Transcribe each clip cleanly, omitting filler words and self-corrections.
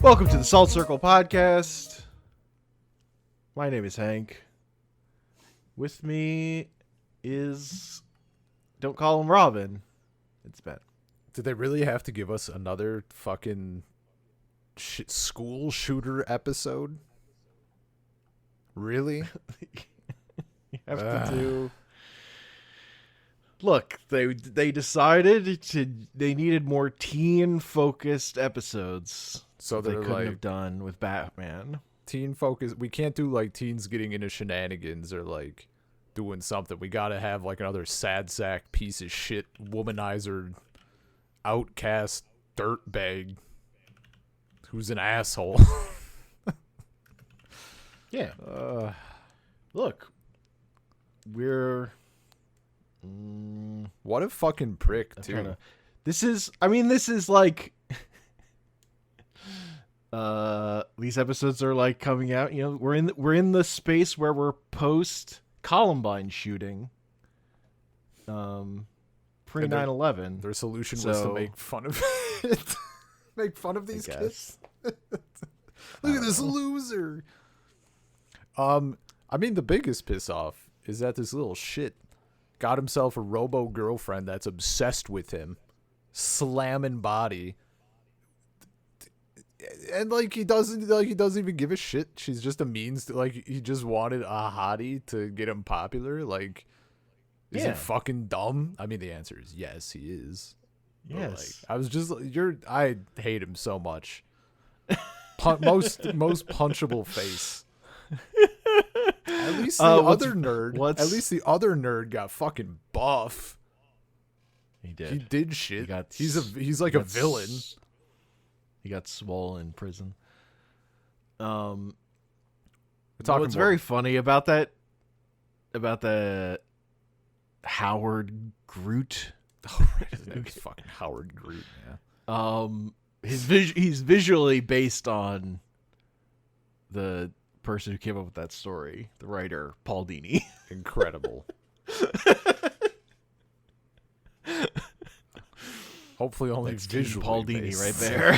Welcome to the Salt Circle Podcast. My name is Hank. With me is, don't call him Robin, it's Ben. Did they really have to give us another fucking school shooter episode? Really? You have to do... Look, they decided they needed more teen-focused episodes. So they they're couldn't like, have done with Batman. teen focus. We can't do like teens getting into shenanigans or like doing something. We gotta have like another sad sack piece of shit womanizer outcast dirtbag who's an asshole. Yeah. Look, we're... What a fucking prick, too. This is like... these episodes are like coming out, you know, we're in the space where we're post Columbine shooting. Pre 9/11. Their solution was to make fun of it. Make fun of these kids. Look at this loser. I mean, the biggest piss off is that this little shit got himself a robo girlfriend that's obsessed with him, slamming body. And like he doesn't even give a shit. She's just a means to, like, he just wanted a hottie to get him popular. Like, is he fucking dumb? I mean, the answer is yes, he is. Yes. Like, I hate him so much. Most punchable face. At least the other nerd got fucking buff. He did. He did shit. He's like a villain. He got swole in prison. What's about very funny about the Howard Groot. Oh, right. His name's fucking Howard Groot, yeah. He's visually based on the person who came up with that story, the writer Paul Dini. Incredible. Hopefully only That's visually Paul Dini based. right there.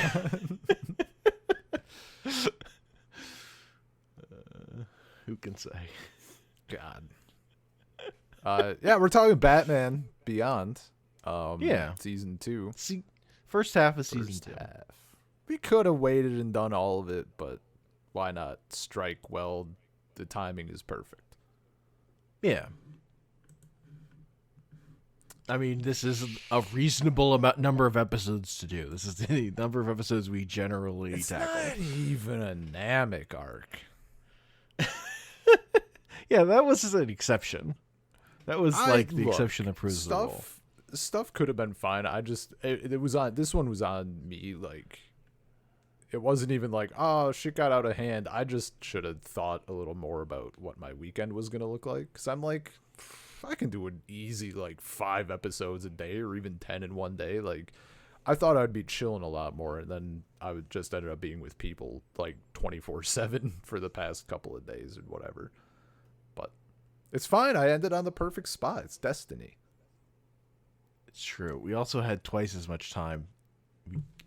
Who can say? God. Yeah, we're talking Batman Beyond. Season 2. See, first half of season 2. We could have waited and done all of it, but why not strike while the timing is perfect? Yeah. I mean, this is a reasonable number of episodes to do. This is the number of episodes we generally tackle. Not even a Namek arc. Yeah, that was an exception. That was the exception that proves the rule. Stuff could have been fine. It was on. This one was on me. Like, it wasn't even like, oh, shit got out of hand. I just should have thought a little more about what my weekend was gonna look like. Because I'm like, I can do an easy like 5 episodes a day or even 10 in one day. Like, I thought I'd be chilling a lot more, and then I would just ended up being with people like 24/7 for the past couple of days and whatever. But it's fine. I ended on the perfect spot. It's destiny. It's true. We also had twice as much time.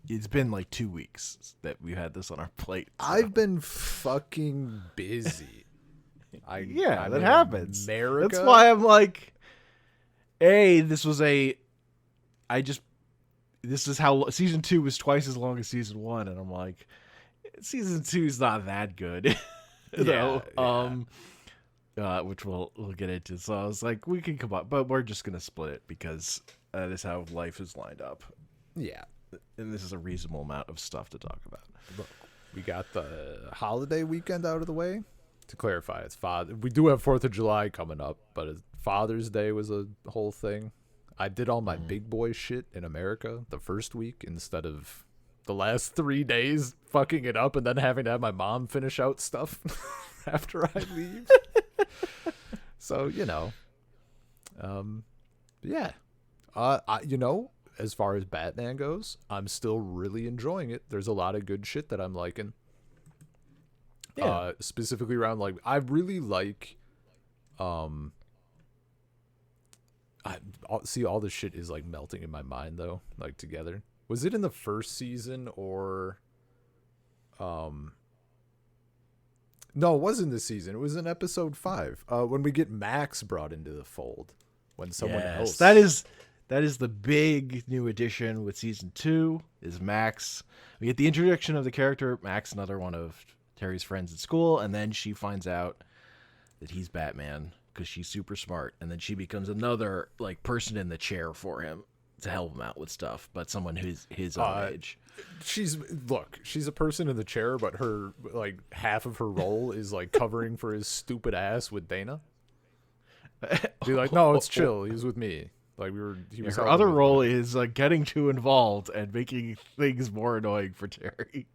It's been like 2 weeks that we had this on our plate. So. I've been fucking busy. That happens. America. That's why I'm like, this is how season 2 was twice as long as season 1, and I'm like, season 2 is not that good. Which we'll get into. So I was like, we can come up, but we're just gonna split it because that is how life is lined up. Yeah, and this is a reasonable amount of stuff to talk about. Look, we got the holiday weekend out of the way. To clarify, we do have 4th of July coming up, but Father's Day was a whole thing. I did all my big boy shit in America the first week instead of the last 3 days fucking it up and then having to have my mom finish out stuff after I leave. So, yeah. As far as Batman goes, I'm still really enjoying it. There's a lot of good shit that I'm liking. Yeah. Specifically around, like, I really like see, all this shit is like melting in my mind though, like together. Was it in the first season or No, it wasn't this season. It was in episode 5. When we get Max brought into the fold. When someone else. That is the big new addition with season 2 is Max. We get the introduction of the character Max, another one of Terry's friends at school, and then she finds out that he's Batman because she's super smart, and then she becomes another like person in the chair for him to help him out with stuff, but someone who's his own age. She's a person in the chair, but her like half of her role is like covering for his stupid ass with Dana. Be like, no, it's chill. He was with me. Like he was. Her other role is getting too involved and making things more annoying for Terry.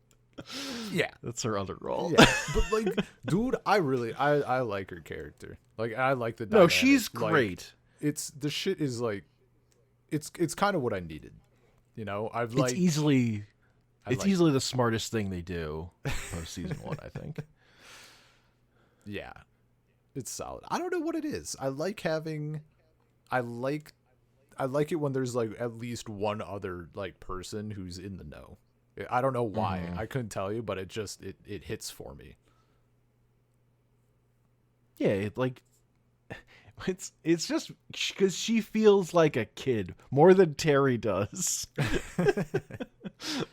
Yeah, that's her other role. Yeah, but like, dude, I like her character. Like, I like the dynamic. No, she's great. Like, the shit is like, it's kind of what I needed. You know, it's easily the smartest thing they do post season 1. I think. Yeah, it's solid. I don't know what it is. I like it when there's like at least one other like person who's in the know. I don't know why. Mm-hmm. I couldn't tell you, but it hits for me. Yeah, it's just because she feels like a kid more than Terry does.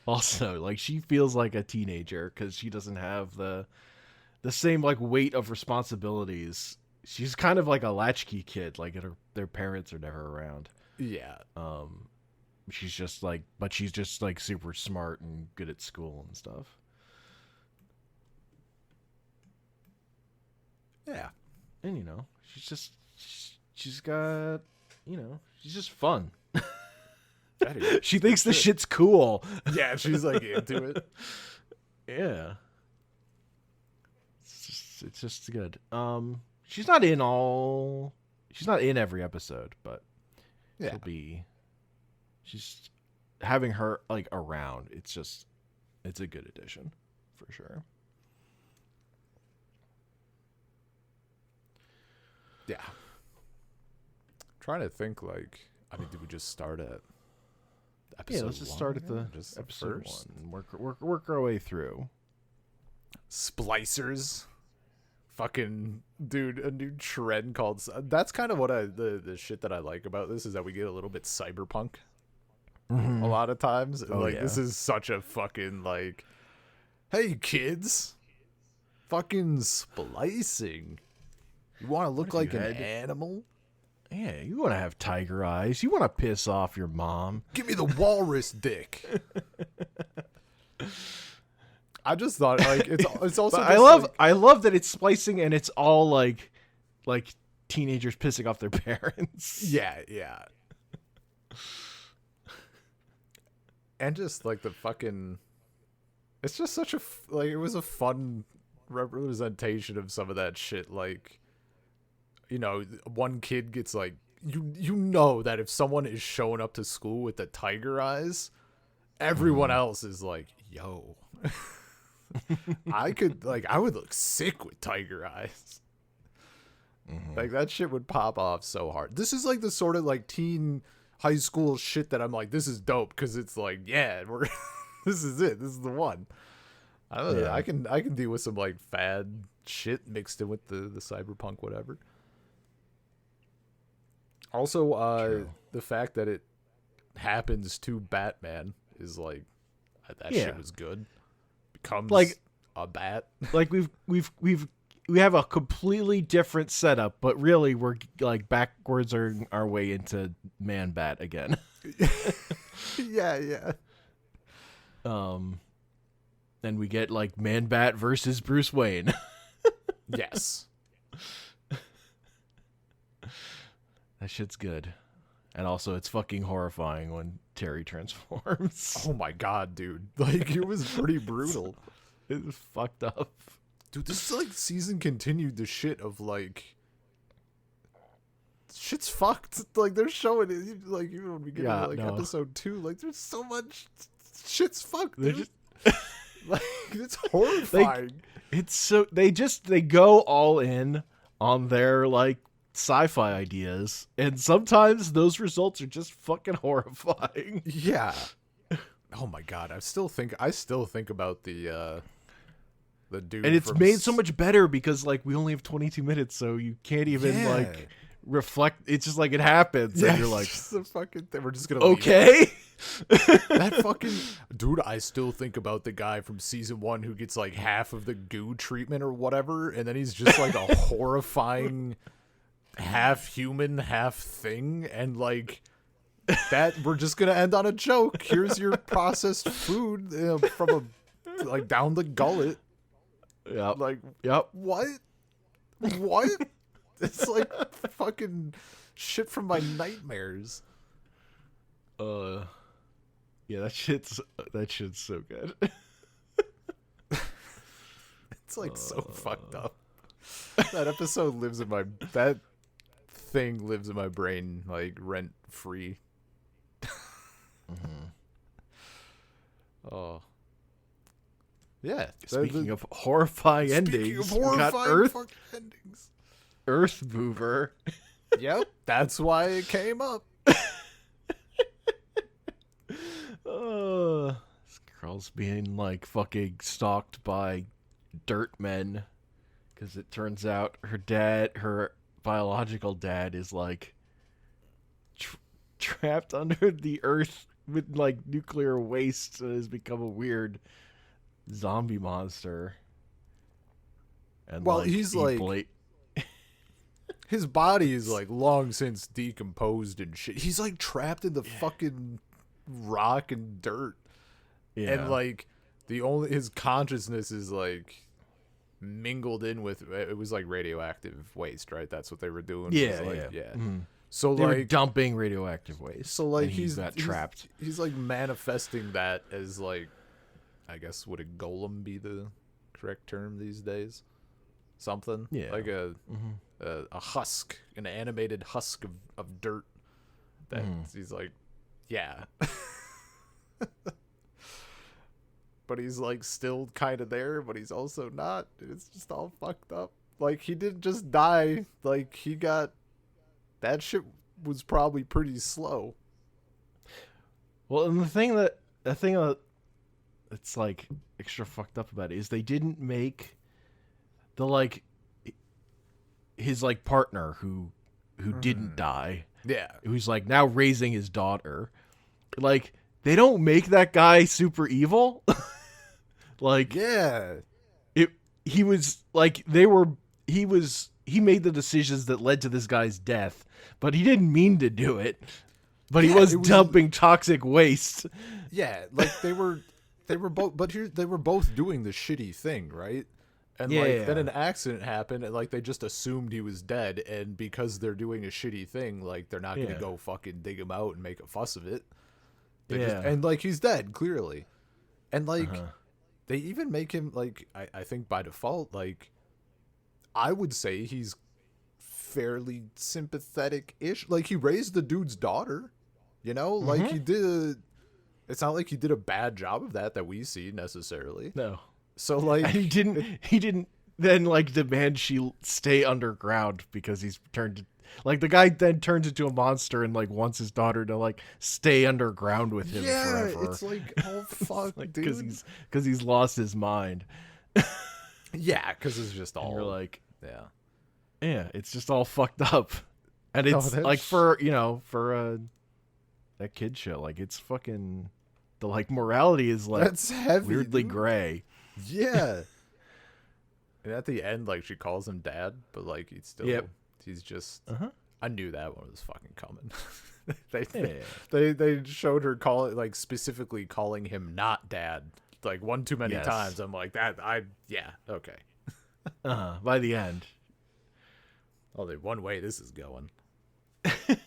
Also, like she feels like a teenager because she doesn't have the same like weight of responsibilities. She's kind of like a latchkey kid. Like their parents are never around. Yeah. She's just like super smart and good at school and stuff. Yeah. And she's got, she's just fun. She thinks this shit's cool. Yeah, she's like into it. Yeah. It's just good. She's not in every episode, but yeah. She's having her like around. It's a good addition for sure. Yeah. Trying to think like, did we just start at episode 1? Yeah, let's just start at the episode 1 and work our way through. Splicers. Fucking dude, a new trend called. That's kind of what the shit that I like about this is that we get a little bit cyberpunk. Mm-hmm. A lot of times. This is such a fucking like, hey kids, fucking splicing. You want to look like an animal? Yeah, you want to have tiger eyes. You want to piss off your mom. Give me the walrus dick. I just thought like it's also. I love that it's splicing and it's all like teenagers pissing off their parents. Yeah. And just like the fucking, it's just such a it was a fun representation of some of that shit. Like, one kid gets like you know that if someone is showing up to school with the tiger eyes, everyone else is like, yo. I would look sick with tiger eyes. Mm-hmm. Like that shit would pop off so hard. This is like the sort of like teen high school shit that I'm like, this is dope because it's like, yeah, this is it. This is the one. I don't know. I can deal with some like fad shit mixed in with the cyberpunk whatever. Also, the fact that it happens to Batman is like that shit was good. Becomes like a bat. Like we have a completely different setup, but really we're like backwards our way into Man Bat again. Yeah. And we get like Man Bat versus Bruce Wayne. Yes. That shit's good. And also it's fucking horrifying when Terry transforms. Oh my god, dude. Like it was pretty brutal. It was fucked up. Dude, this like season continued the shit of like shit's fucked. Like they're showing it like even when we get to like episode 2, like there's so much shit's fucked. Like it's horrifying. They go all in on their like sci-fi ideas, and sometimes those results are just fucking horrifying. Yeah. Oh my god, I still think about the The dude, and it's from made so much better because like we only have 22 minutes, so you can't even like reflect. It's just like it happens, and you're like, just the fucking thing. We're just gonna leave it. okay. That fucking dude, I still think about the guy from season 1 who gets like half of the goo treatment or whatever, and then he's just like a horrifying half human, half thing, and like that we're just gonna end on a joke. Here's your processed food from a like down the gullet. Yep. Like, Yep. what? It's like fucking shit from my nightmares. Yeah, that shit's so good. It's like so fucked up. That episode that thing lives in my brain like rent free. Oh. Yeah. Speaking of horrifying endings, we got fucking endings. Earth Mover. Yep, that's why it came up. This girl's being like fucking stalked by dirt men because it turns out her biological dad, is like trapped under the earth with like nuclear waste and has become a weird zombie monster. And well, he's like his body is like long since decomposed and shit. He's like trapped in the fucking rock and dirt. Yeah. And like his consciousness is like mingled in with it was like radioactive waste, right? That's what they were doing. Yeah, like, yeah. Mm-hmm. So they were like dumping radioactive waste. So like and he got trapped. He's like manifesting that as like, I guess, would a golem be the correct term these days? Something like a husk, an animated husk of dirt. That he's like, yeah. But he's like still kind of there, but he's also not. It's just all fucked up. Like he didn't just die. Like he got that shit was probably pretty slow. Well, and the thing that it's like extra fucked up about it is they didn't make the like his like partner who didn't die. Yeah. Who's like now raising his daughter. Like they don't make that guy super evil. Like yeah. He made the decisions that led to this guy's death, but he didn't mean to do it. But he was dumping toxic waste. Yeah, like they were both, but they were both doing the shitty thing, right? And then an accident happened, and like they just assumed he was dead, and because they're doing a shitty thing, like they're not gonna go fucking dig him out and make a fuss of it. And like he's dead clearly, and like they even make him like I think by default, like I would say he's fairly sympathetic-ish. Like he raised the dude's daughter, you know, like he did. It's not like he did a bad job of that we see necessarily. No. So like and he didn't then like demand she stay underground because he's turned like the guy then turns into a monster and like wants his daughter to like stay underground with him forever. It's like, oh fuck, like, dude, because he's lost his mind. Yeah, because it's just all. And you're like, yeah, it's just all fucked up, and it's like for that kid show, like it's fucking the like morality is like that's heavy, weirdly dude. gray. Yeah. And at the end, like she calls him dad, but like he's still he's just I knew that one was fucking coming. They showed her specifically calling him not dad like one too many times. I'm like okay. By the end. Only one way this is going.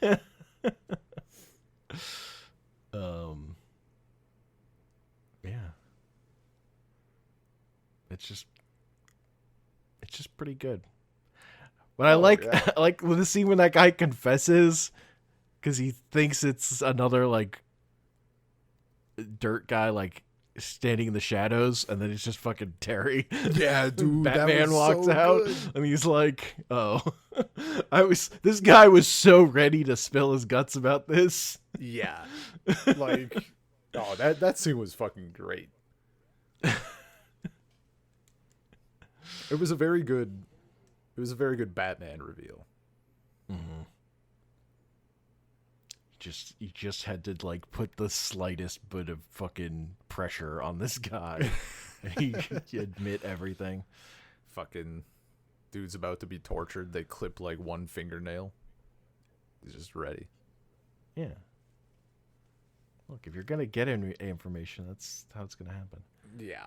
Yeah. It's just pretty good. But I like with the scene when that guy confesses because he thinks it's another like dirt guy like standing in the shadows, and then it's just fucking Terry. Yeah, dude. Batman walks out and he's like, "Oh, this guy was so ready to spill his guts about this." Yeah, like, that scene was fucking great. It was a very good. It was a very good Batman reveal. Mm-hmm. You just had to like put the slightest bit of fucking pressure on this guy. And he admit everything. Fucking dude's about to be tortured. They clip like one fingernail. He's just ready. Yeah. Look, if you're gonna get information, that's how it's gonna happen. Yeah.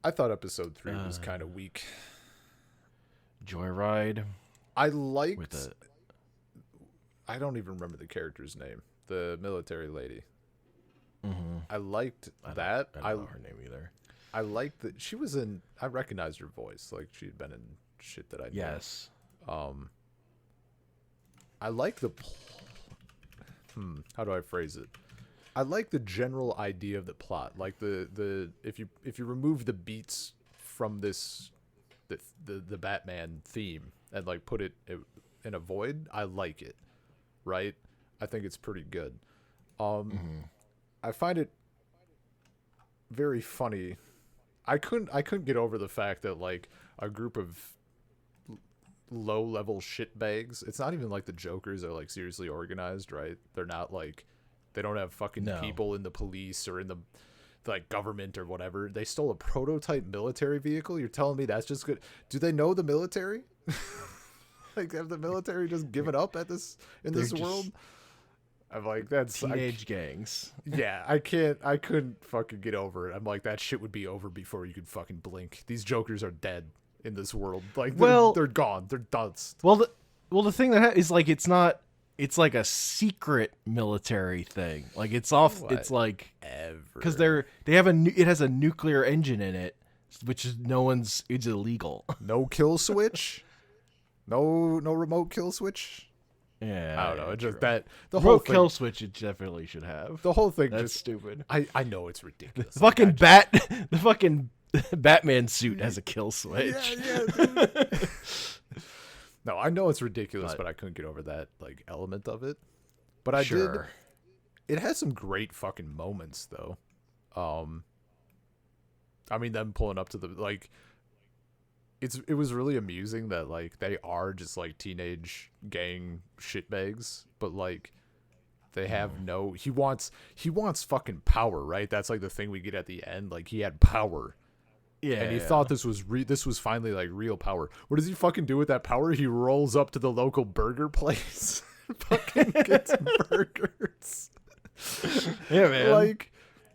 I thought episode 3 was kind of weak. Joyride. I liked. I don't even remember the character's name. The military lady. Mm-hmm. I liked that. I don't know her name either. I liked that she was in. I recognized her voice, like she'd been in shit that I knew. Yes. I like the. How do I phrase it? I like the general idea of the plot. Like the if you remove the beats from this, the Batman theme and like put it in a void, I like it. Right? I think it's pretty good. I find it very funny. I couldn't get over the fact that like a group of low level shitbags. It's not even like the Jokers are like seriously organized, right? They're not like they don't have fucking people in the police or in the like government or whatever. They stole a prototype military vehicle. You're telling me that's just good? Do they know the military? Like have the military just given up at this in this world? I'm like, that's teenage gangs. Yeah, I couldn't fucking get over it. I'm like, that shit would be over before you could fucking blink. These Jokers are dead in this world. Like, they're gone. They're dust. Well, the thing that is like, it's not. It's like a secret military thing. Like it's off. Whatever. It's like because they have it has a nuclear engine in it, which is it's illegal. No kill switch. No remote kill switch. Yeah, I don't know. It's just that the whole kill switch it definitely should have. The whole thing that's just stupid. I know it's ridiculous. The fucking Batman suit has a kill switch. Yeah, dude. No, I know it's ridiculous, but I couldn't get over that like element of it. But I did. It has some great fucking moments though. I mean, them pulling up to the like. It was really amusing that like they are just like teenage gang shitbags, but like they have no. He wants fucking power, right? That's like the thing we get at the end. Like he had power. Yeah, and he thought this was finally like real power. What does he fucking do with that power? He rolls up to the local burger place, fucking gets burgers. Yeah, man. Like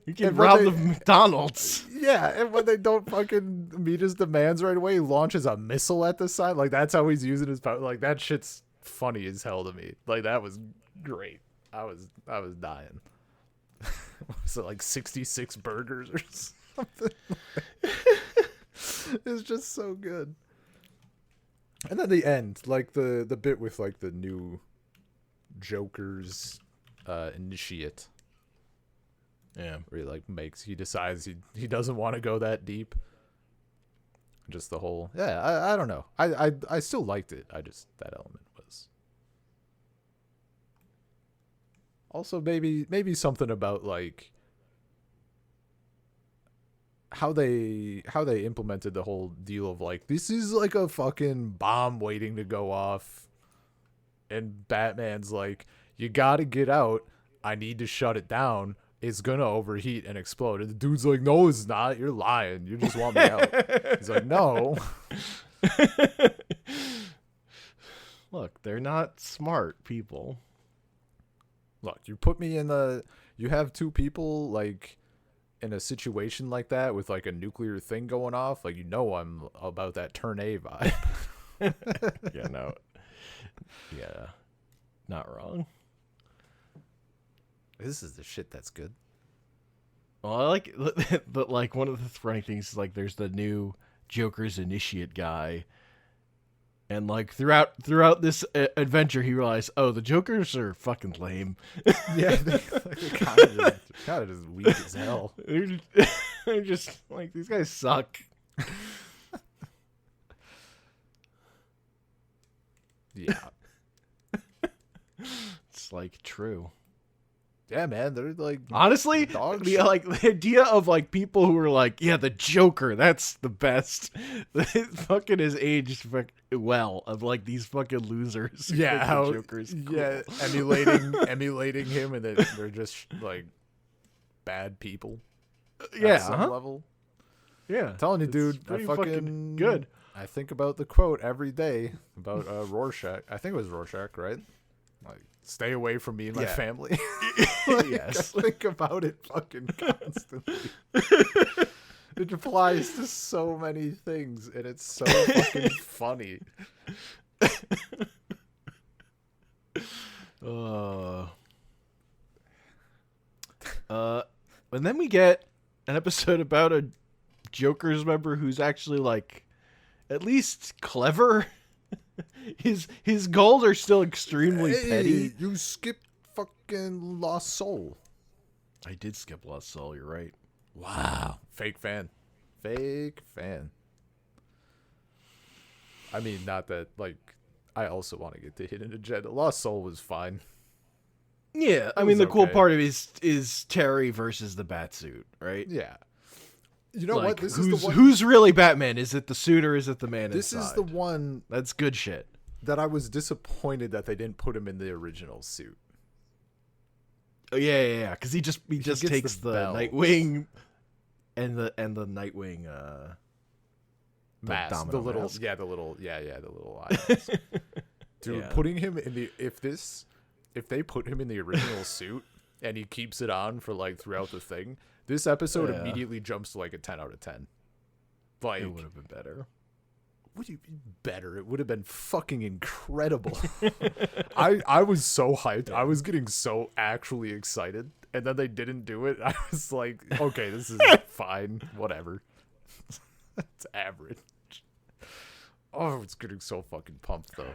you can rob the McDonald's. Yeah, and when they don't fucking meet his demands right away, he launches a missile at the side. Like that's how he's using his power. Like that shit's funny as hell to me. Like that was great. I was dying. Was it like 66 burgers or something? It's just so good. And then the end, like the bit with like the new Joker's initiate. Yeah, where he like he decides he doesn't want to go that deep. Just the whole I don't know. I still liked it. I just that element was also maybe something about like how they implemented the whole deal of like this is like a fucking bomb waiting to go off, and Batman's like, you gotta get out. I need to shut it down. It's gonna overheat and explode. And the dude's like, no, it's not. You're lying. You just want me out. He's like, no. Look, they're not smart people. Look, you put me in you have two people like in a situation like that with like a nuclear thing going off. Like, I'm about that turn A vibe. Yeah, no. Yeah. Not wrong. This is the shit that's good. Well, I like, but like one of the funny things is like there's the new Joker's initiate guy, and like throughout this adventure, he realized, oh, the Jokers are fucking lame. Yeah, they're kind of just weak as hell. They're just like, these guys suck. Yeah, it's like true. Yeah, man, they're like Honestly, dog the shit. like the idea of like people who are like, yeah, the Joker, that's the best. It fucking has aged well. Of like these fucking losers. who Yeah, think how the Joker's cool. yeah, emulating him, and they're just like bad people Yeah, at some level. yeah. Telling you, It's dude, I pretty fucking good. I think about the quote every day about Rorschach. I think it was Rorschach, right? Like, stay away from me and my Yeah. family. Like, Yes. I think about it fucking constantly. It applies to so many things, and it's so fucking funny. And then we get an episode about a Joker's member who's actually like at least clever. His goals are still extremely petty. You skipped fucking Lost Soul. I did skip Lost Soul, you're right. Wow. Fake fan. Fake fan. I mean, not that, like, I also want to get to Hidden Agenda. Lost Soul was fine. Yeah, I It mean was the cool okay. part of it is Terry versus the Batsuit, right? Yeah. You know Like, what? This is the one. who's really Batman? Is it the suit or is it the man This inside? is the one That's good shit. that I was disappointed that they didn't put him in the original suit. Oh, yeah. Because he just gets takes the the bells. Nightwing and the Nightwing Mask, domino the little, mask. the little eyes. Dude, Yeah. putting him in the if they put him in the original suit and he keeps it on for like throughout the thing, this episode Yeah. immediately jumps to like a 10 out of 10. Like, It would have been better. would you be better? It would have been fucking incredible. I was so hyped. I was getting so actually excited, and then they didn't do it. I was like, okay, this is fine, whatever. It's average. Oh, it's getting so fucking pumped though.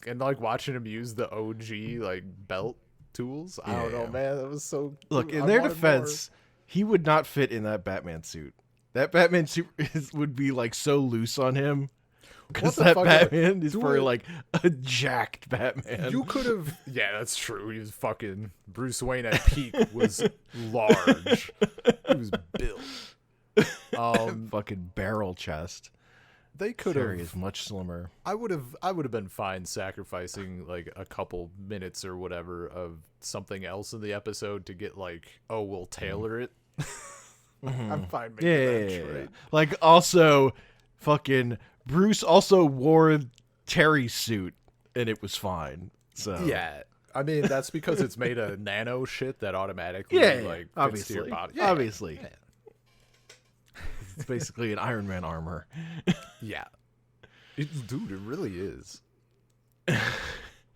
And like watching him use the OG like belt tools. I don't know, Yeah. man. That was so. Look, in I their wanted defense, he would not fit in that Batman suit. That Batman suit would be like so loose on him. Because the that fuck? Batman is Do probably it. like a jacked Batman. You could have. Yeah, that's true. He was fucking Bruce Wayne at peak was large. He was built. Fucking barrel chest. They could Terry have. is much slimmer. I would have been fine sacrificing like a couple minutes or whatever of something else in the episode to get like, oh, we'll tailor it. I'm fine making that Yeah. trade. Like also, fucking Bruce also wore Terry's suit and it was fine. So Yeah. I mean, that's because it's made of nano shit that automatically yeah, like fits obviously, to your body. obviously, Yeah. it's basically an Iron Man armor. Yeah. Dude, it really is.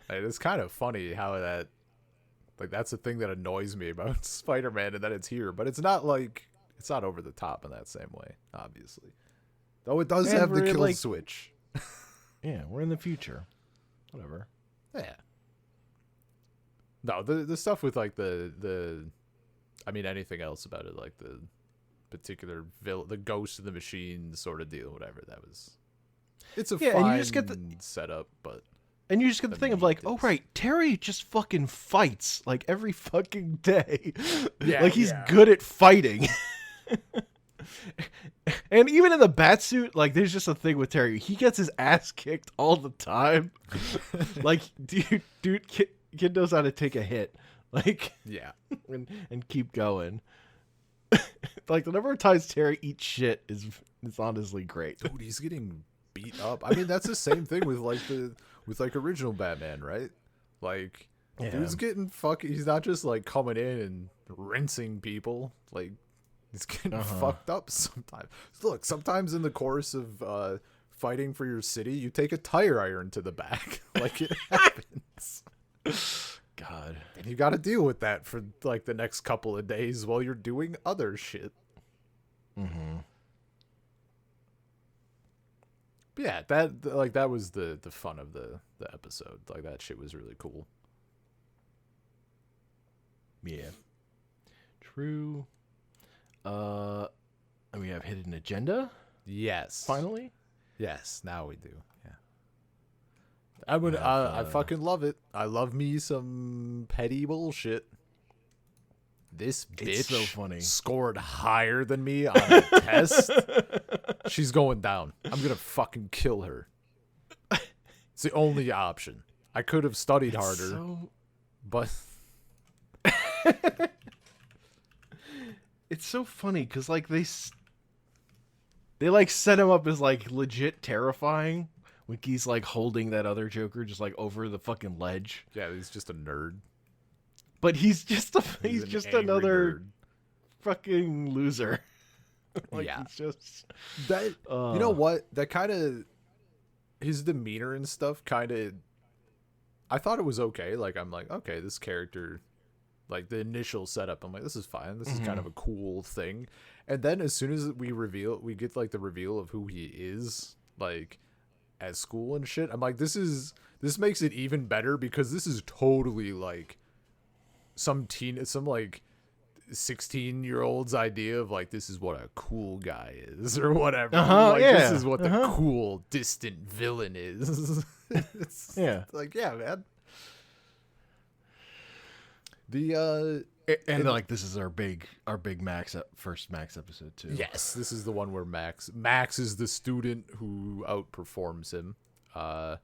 It's kind of funny how that, like, that's the thing that annoys me about Spider-Man, and that it's here, but it's not like, it's not over the top in that same way, obviously. Though it does And have the we're, kill like- switch. Yeah, we're in the future. Whatever. Yeah. No, the stuff with like the I mean anything else about it, like the particular the ghost of the machine sort of deal, whatever, that was, it's a Yeah, fine and you just get the- setup, but And you just get the thing of like, oh Amazing. right, Terry just fucking fights like every fucking day. Yeah, like he's yeah. good at fighting. And even in the Batsuit, like there's just a thing with Terry. He gets his ass kicked all the time. Like, dude, kid knows how to take a hit. Like, yeah. and keep going. Like the number of times Terry eats shit is honestly great. Dude, he's getting beat up. I mean, that's the same thing with like original Batman, right? Like, Yeah. dude's getting fucking. He's not just like coming in and rinsing people. Like, he's getting fucked up sometimes. Look, sometimes in the course of fighting for your city, you take a tire iron to the back. Like, it happens. God. And you got to deal with that for like the next couple of days while you're doing other shit. Mm-hmm. But yeah, that was the fun of the episode. Like, that shit was really cool. Yeah. True. And we have Hidden Agenda, Yes. finally. Yes, now we do. Yeah. I would. I fucking love it. I love me some petty bullshit. this It's so bitch funny. scored higher than me on a test. She's going down. I'm gonna fucking kill her. It's the only option. I could have studied harder, but it's so funny because like they like set him up as like legit terrifying when he's like holding that other Joker just like over the fucking ledge. yeah, he's just a nerd. But he's just He's an just angry another nerd. fucking loser. Like Yeah. he's just That you know what? That kind of his demeanor and stuff kind of I thought it was okay. Like I'm like, okay, this character like the initial setup, I'm like, this is fine. This is kind of a cool thing. And then as soon as we get like the reveal of who he is, like at school and shit, I'm like, this makes it even better because this is totally like some like 16-year-old's idea of like this is what a cool guy is or whatever. Like this is what the cool distant villain is. It's like, yeah, man. And like this is our big first Max episode too. Yes, this is the one where Max is the student who outperforms him.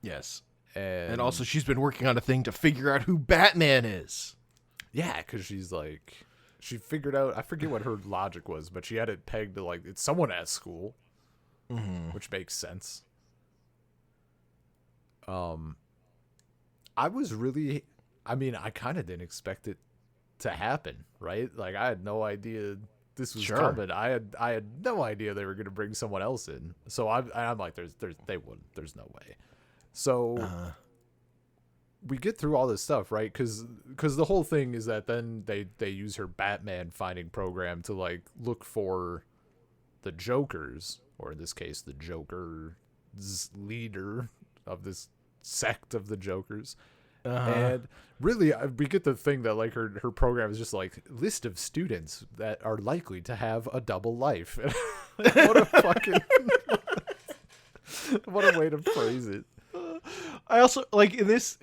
Yes. And also she's been working on a thing to figure out who Batman is. yeah, because she's like, she figured out, I forget what her logic was, but she had it pegged to like, it's someone at school, which makes sense. I kind of didn't expect it to happen, right? Like I had no idea this was coming. I had no idea they were going to bring someone else in. So I'm like, they wouldn't, there's no way. So we get through all this stuff, right? Because the whole thing is that then they use her Batman finding program to like look for the Jokers, or in this case, the Joker's leader of this sect of the Jokers. And really, we get the thing that like her program is just like list of students that are likely to have a double life. What a fucking what a way to phrase it. I also like in this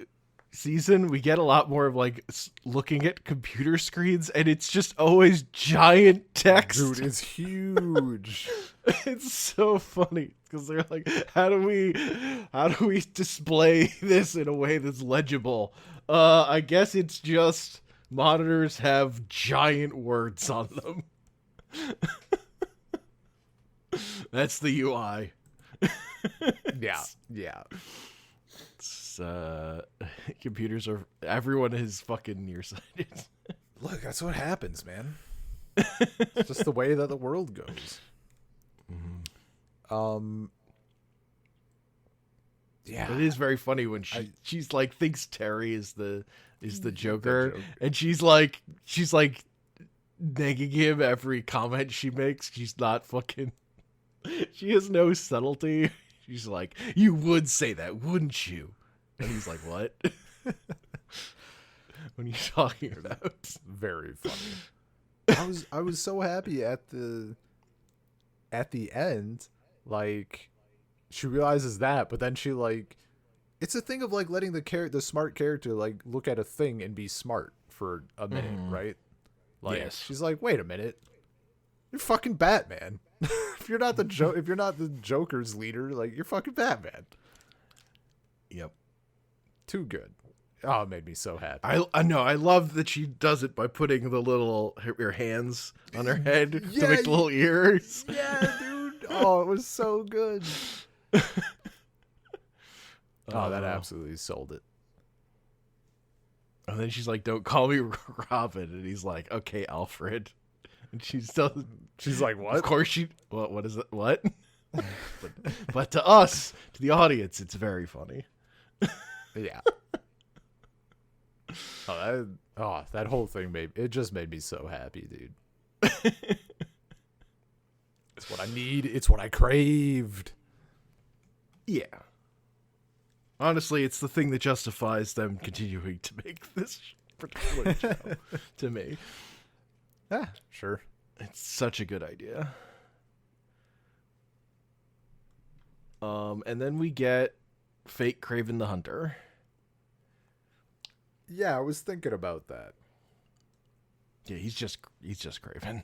season we get a lot more of like looking at computer screens, and it's just always giant text. Dude, it's huge. It's so funny because they're like, how do we display this in a way that's legible? I guess it's just monitors have giant words on them. That's the UI. Yeah. It's, computers are, everyone is fucking nearsighted. Look, that's what happens, man. It's just the way that the world goes. Yeah, it is very funny when she's like thinks Terry is the Joker, and she's like nagging him every comment she makes. She's not fucking. She has no subtlety. She's like, "You would say that, wouldn't you?" And he's like, "What? What are you talking about?" Very funny. I was so happy at the end, like she realizes that, but then she like, it's a thing of like letting the smart character like look at a thing and be smart for a minute, right? Like yes. She's like, wait a minute, you're fucking Batman. If you're not the Joker's leader, like you're fucking Batman. Yep. Too good. Oh, it made me so happy. I know. I love that she does it by putting the little her hands on her head to make the little ears. Yeah, dude. Oh, it was so good. Oh, that absolutely sold it. And then she's like, "Don't call me Robin," and he's like, "Okay, Alfred." And she's like, "What?" Of course she. What is it? What? but to us, to the audience, it's very funny. Yeah. That whole thing just made me so happy, dude. It's what I need. It's what I craved. Yeah. Honestly, it's the thing that justifies them continuing to make this particular show to me. Yeah, sure. It's such a good idea. And then we get Fake Craven the Hunter. Yeah, I was thinking about that. Yeah, he's just Craven.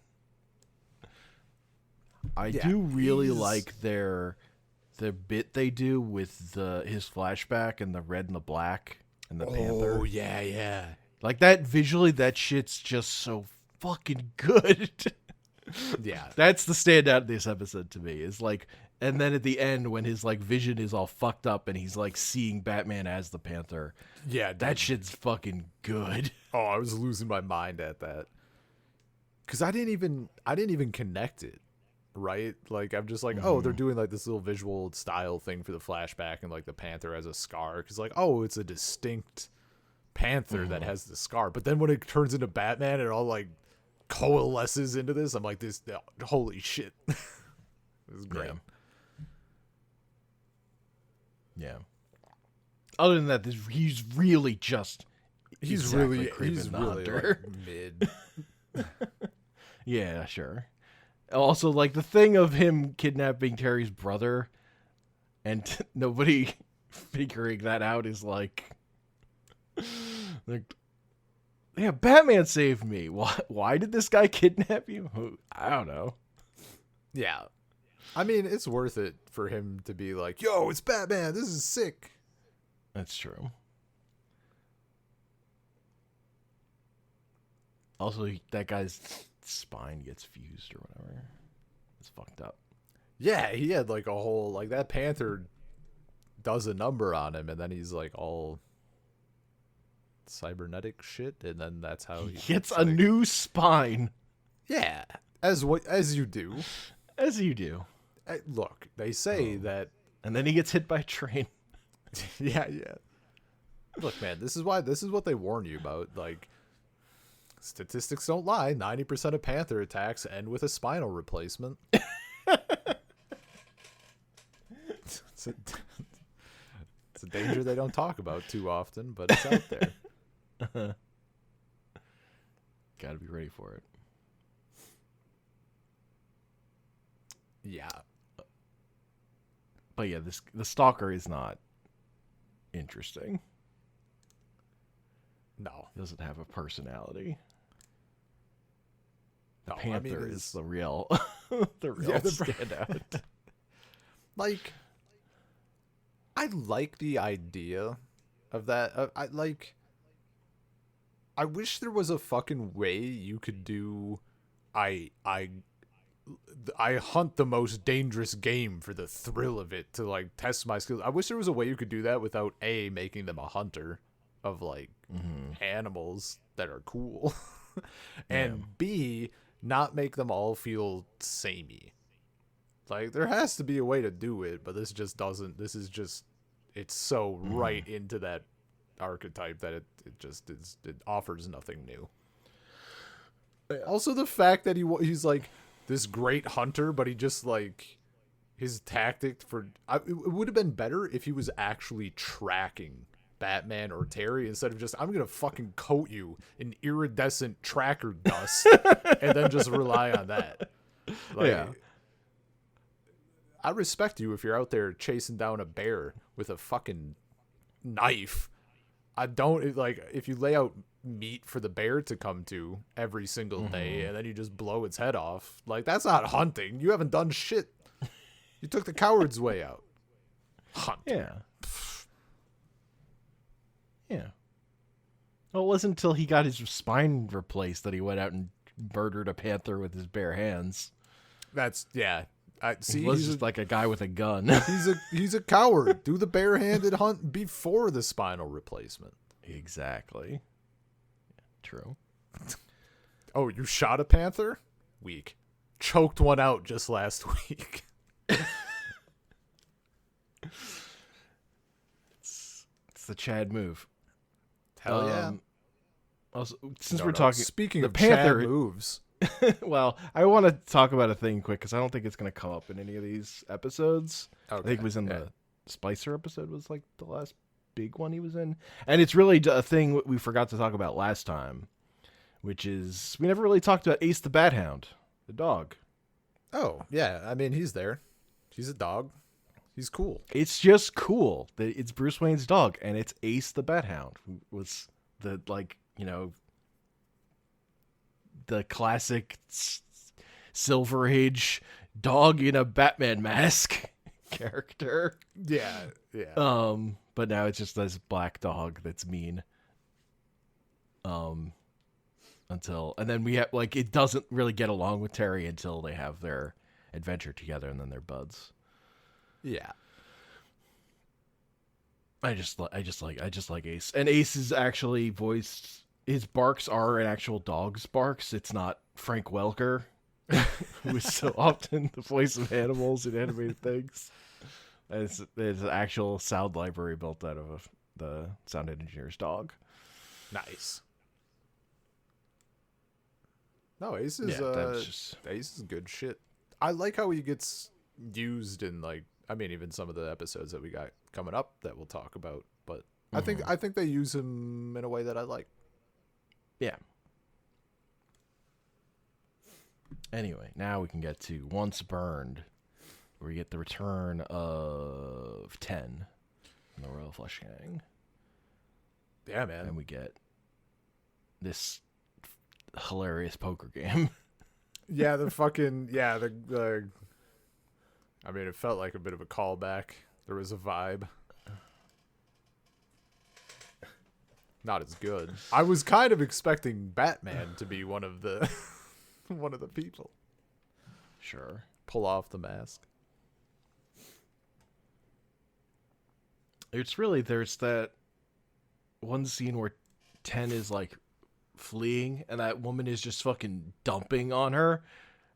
I Yeah, do really like the bit they do with his flashback and the red and the black and the panther. Oh yeah. Like that visually, that shit's just so fucking good. Yeah. That's the standout in this episode to me. Is like, and then at the end when his like vision is all fucked up and he's like seeing Batman as the Panther. Yeah, That shit's fucking good. Oh, I was losing my mind at that. Cause I didn't even connect it. Right? Like I'm just like, oh, they're doing like this little visual style thing for the flashback and like the Panther has a scar. Cause like, oh, it's a distinct Panther that has the scar. But then when it turns into Batman, it all like coalesces into this. I'm like, this holy shit. This is great. Yeah. Other than that, he's really just He's exactly really like mid. Yeah, sure. Also, like the thing of him kidnapping Terry's brother and nobody figuring that out is like, yeah, Batman saved me. Why did this guy kidnap you? I don't know. Yeah. I mean, it's worth it for him to be like, yo, it's Batman. This is sick. That's true. Also, that guy's spine gets fused or whatever. It's fucked up. Yeah, he had like a whole, like that Panther does a number on him and then he's like all cybernetic shit and then that's how he gets a new spine. Yeah, as you do. As you do. Look, they say that, and then he gets hit by a train. yeah. Look, man, this is what they warn you about. Like, statistics don't lie. 90% of Panther attacks end with a spinal replacement. It's a danger they don't talk about too often, but it's out there. Gotta be ready for it. Yeah. But yeah, the Stalker is not interesting. No. He doesn't have a personality. The No, Panther I mean, is the real standout. Like, I like the idea of that. I wish there was a fucking way you could do. I hunt the most dangerous game for the thrill of it to like test my skills. I wish there was a way you could do that without A, making them a hunter of like animals that are cool, and B, not make them all feel samey. Like there has to be a way to do it, but this just doesn't. This is just, it's so right into that archetype that it offers nothing new. Also, the fact that he's like this great hunter, but he just like his tactic for it would have been better if he was actually tracking Batman or Terry instead of just, I'm gonna fucking coat you in iridescent tracker dust and then just rely on that. Like, yeah. I respect you if you're out there chasing down a bear with a fucking knife. I don't, like, if you lay out meat for the bear to come to every single day and then you just blow its head off, like, that's not hunting. You haven't done shit. You took the coward's way out. Hunting. Yeah. Yeah. Well, it wasn't until he got his spine replaced that he went out and murdered a panther with his bare hands. That's, yeah. He was just like a guy with a gun. He's a coward. Do the barehanded hunt before the spinal replacement. Exactly. True. Oh, you shot a panther? Weak. Choked one out just last week. It's the Chad move. Hell yeah. Also, since we're talking, speaking the of Panther Chad moves. Well, I want to talk about a thing quick because I don't think it's going to come up in any of these episodes. Okay. I think it was in the Spicer episode was like the last big one he was in. And it's really a thing we forgot to talk about last time, which is we never really talked about Ace the Bat Hound, the dog. Oh, yeah. I mean, he's there. He's a dog. He's cool. It's just cool that it's Bruce Wayne's dog and it's Ace the Bat Hound, who was the, like, you know, the classic Silver Age dog in a Batman mask character. Yeah, yeah. But now it's just this black dog that's mean. And then we have like it doesn't really get along with Terry until they have their adventure together, and then they're buds. Yeah. I just like Ace, and Ace is actually voiced. His barks are an actual dog's barks. It's not Frank Welker, who is so often the voice of animals in animated things. It's an actual sound library built out of the sound engineer's dog. Nice. No, Ace is Ace is good shit. I like how he gets used in like, I mean, even some of the episodes that we got coming up that we'll talk about. But I think they use him in a way that I like. Yeah. Anyway, now we can get to Once Burned, where we get the return of 10 from the Royal Flush Gang. Yeah, man. And we get this hilarious poker game. Yeah, the fucking the I mean, it felt like a bit of a callback. There was a vibe. Not as good. I was kind of expecting Batman to be one of the one of the people. Sure. Pull off the mask. It's really, there's that one scene where 10 is like fleeing and that woman is just fucking dumping on her,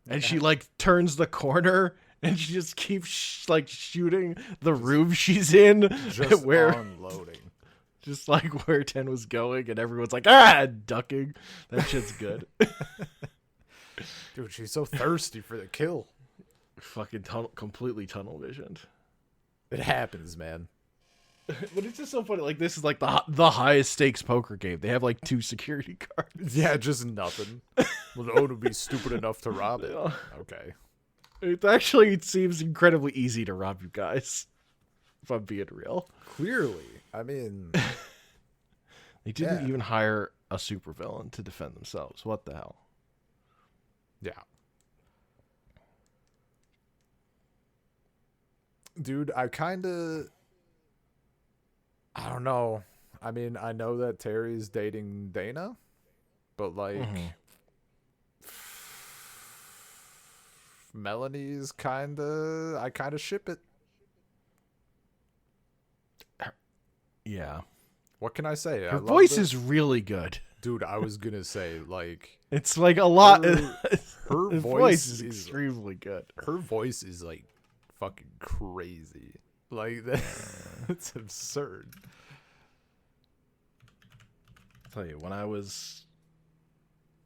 and she like turns the corner and she just keeps like shooting the room she's in, Just where unloading. just like where 10 was going, and everyone's like ducking. That shit's good. Dude, she's so thirsty for the kill. Fucking completely tunnel visioned. It happens, man. But it's just so funny. Like, this is like the highest stakes poker game. They have like 2 security cards. Yeah, just nothing. Well, the owner would be stupid enough to rob it. Yeah. Okay. It seems incredibly easy to rob you guys, if I'm being real. Clearly. I mean, They didn't even hire a supervillain to defend themselves. What the hell? yeah. Dude, I don't know. I mean, I know that Terry's dating Dana, but like Melanie's I kind of ship it. Yeah. What can I say? Her voice is really good. Dude, I was going to say, like, It's like a lot. her voice is extremely good. Her voice is like fucking crazy. Like, it's absurd. I'll tell you, when I was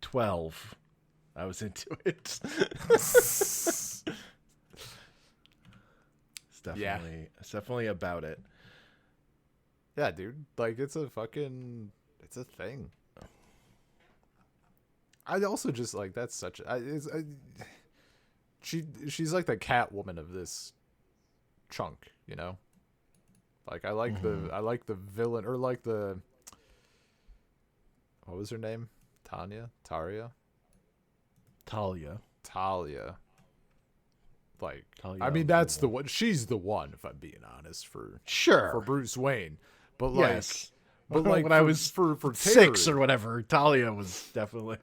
12, I was into it. It's definitely about it. Yeah, dude. Like, it's a thing. I also just like, that's such she's like the Catwoman of this chunk, you know? Like, I like the villain, or like the, what was her name? Talia. Like, Talia, I mean, that's the one. She's the one, if I'm being honest, for Bruce Wayne. But like, yes. but like when I was for 6 Terry, or whatever, Talia was definitely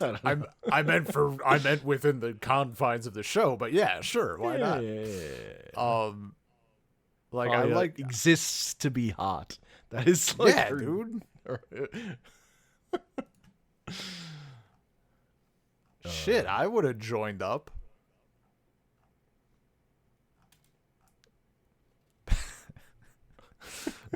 I meant within the confines of the show. But yeah, sure, why not? Like, Talia I like exists to be hot. That is like, yeah, dude. Shit, I would have joined up.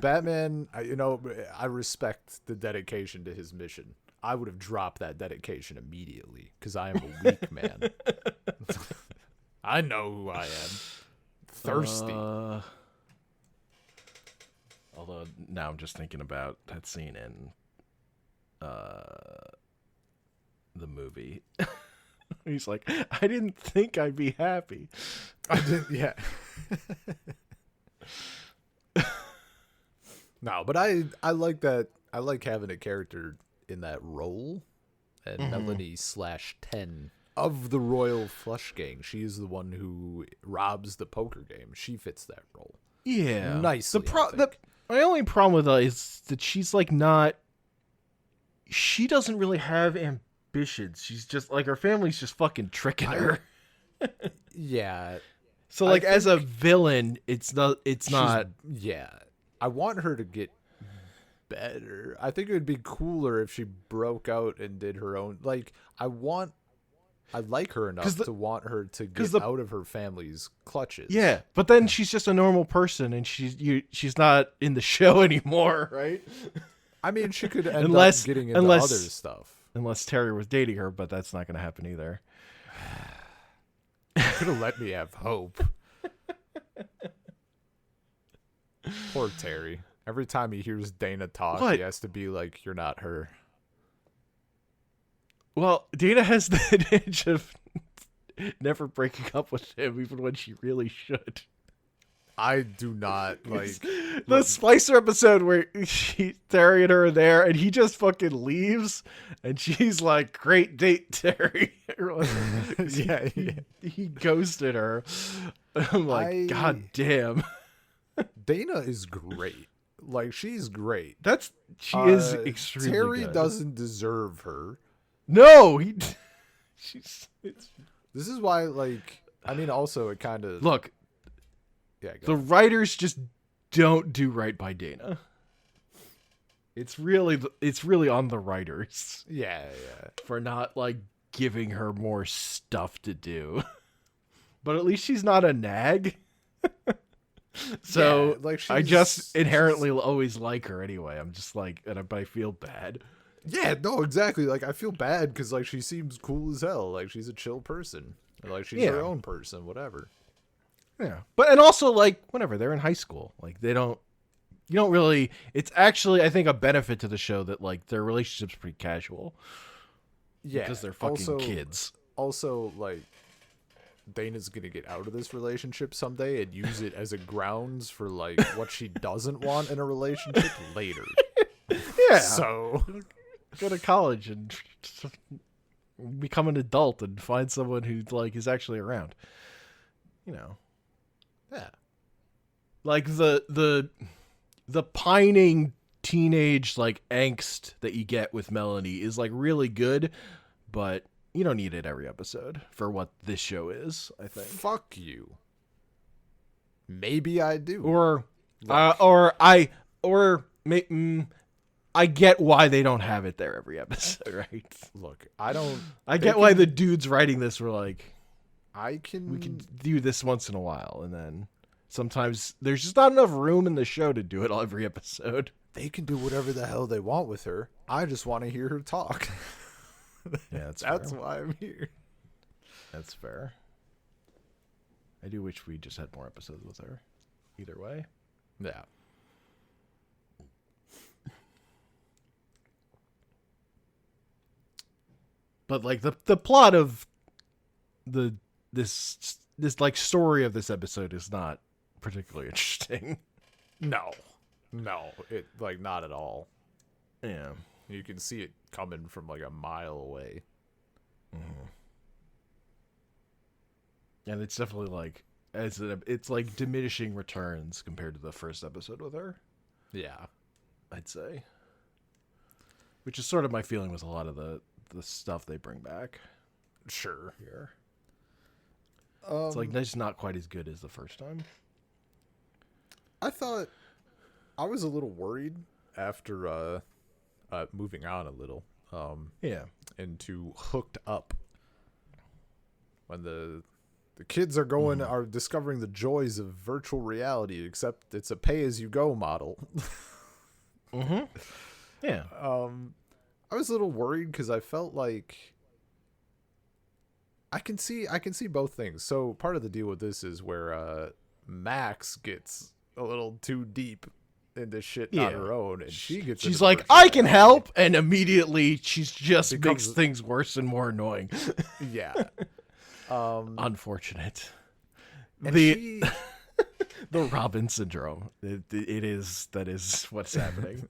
Batman, I respect the dedication to his mission. I would have dropped that dedication immediately because I am a weak man. I know who I am. Thirsty. Although now I'm just thinking about that scene in the movie. He's like, I didn't think I'd be happy. I didn't, yeah. No, but I like that. I like having a character in that role and Melanie/10 of the Royal Flush Gang. She is the one who robs the poker game. She fits that role. Yeah. Nicely, My only problem with her is that she's like not. She doesn't really have ambitions. She's just like her family's just fucking tricking her. Yeah. So like as a villain, it's not. Yeah. I want her to get better. I think it would be cooler if she broke out and did her own. Like I like her enough to want her to get out of her family's clutches. Yeah, but then she's just a normal person, and she's not in the show anymore, right? I mean, she could end up getting into other stuff. Unless Terry was dating her, but that's not going to happen either. Could have let me have hope. Poor Terry. Every time he hears Dana talk, he has to be like, "You're not her." Well, Dana has the advantage of never breaking up with him, even when she really should. I do not like the Spicer episode where Terry and her are there, and he just fucking leaves, and she's like, "Great date, Terry." Yeah, he ghosted her. I'm like, God damn. Dana is great. Like, she's great. She is extremely Terry good. doesn't deserve her. No, this is why, like, I mean, also it kind of look. Yeah, the writers just don't do right by Dana. It's really on the writers. Yeah. For not like giving her more stuff to do. But at least she's not a nag. So I just inherently always like her anyway. I'm just like, but I feel bad. Yeah, no, exactly. Like, I feel bad because like she seems cool as hell. Like, she's a chill person. Like, she's her own person. Whatever. Yeah, and also like whenever they're in high school, like you don't really. It's actually I think a benefit to the show that like their relationship's pretty casual. Yeah, because they're fucking kids. Also, like Dana's gonna get out of this relationship someday and use it as a grounds for like what she doesn't want in a relationship later. Yeah, so go to college and become an adult and find someone who like is actually around. You know. Yeah. Like the pining teenage like angst that you get with Melanie is like really good, but you don't need it every episode for what this show is, I think. Fuck you. Maybe I do. I get why they don't have it there every episode, right? Look, I get why the dudes writing this were like, we can do this once in a while, and then sometimes there's just not enough room in the show to do it every episode. They can do whatever the hell they want with her. I just want to hear her talk. Yeah, that's why I'm here. That's fair. I do wish we just had more episodes with her. Either way. Yeah. But like the plot of this like story of this episode is not particularly interesting. No, it like not at all. Yeah, you can see it coming from like a mile away. Mm-hmm. And it's definitely like it's like diminishing returns compared to the first episode with her. Yeah, I'd say. Which is sort of my feeling with a lot of the stuff they bring back. Sure. Here. It's like that's not quite as good as the first time. I thought I was a little worried after moving on a little. Into Hooked Up. When the kids are are discovering the joys of virtual reality, except it's a pay-as-you-go model. Mm-hmm. Yeah. I was a little worried because I felt like I can see both things. So part of the deal with this is where Max gets a little too deep into shit on her own, and she's like, I can help, and immediately she's just makes things worse and more annoying. Yeah. Unfortunate. The Robin syndrome. That is what's happening.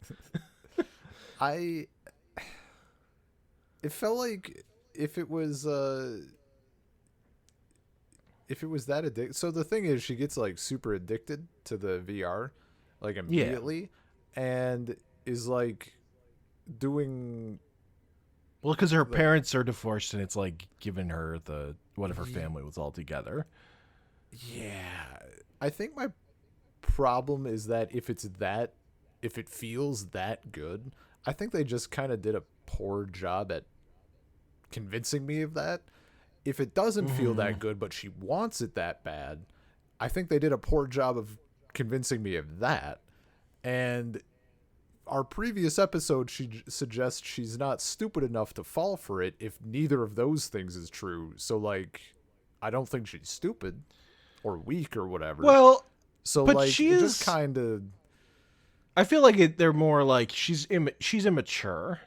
it felt like if it was that addicted. So the thing is, she gets like super addicted to the VR, like Yeah. immediately, and is like doing Well, because her like parents are divorced, and it's like giving her the what if her family was all together. yeah. I think my problem is that if it feels that good, I think they just kind of did a poor job at convincing me of that. If it doesn't feel that good, but she wants it that bad, I think they did a poor job of convincing me of that. And our previous episode, she suggests she's not stupid enough to fall for it if neither of those things is true. So, like, I don't think she's stupid or weak or whatever. Well, So, but like, she it is. just kind of I feel like they're more like she's immature.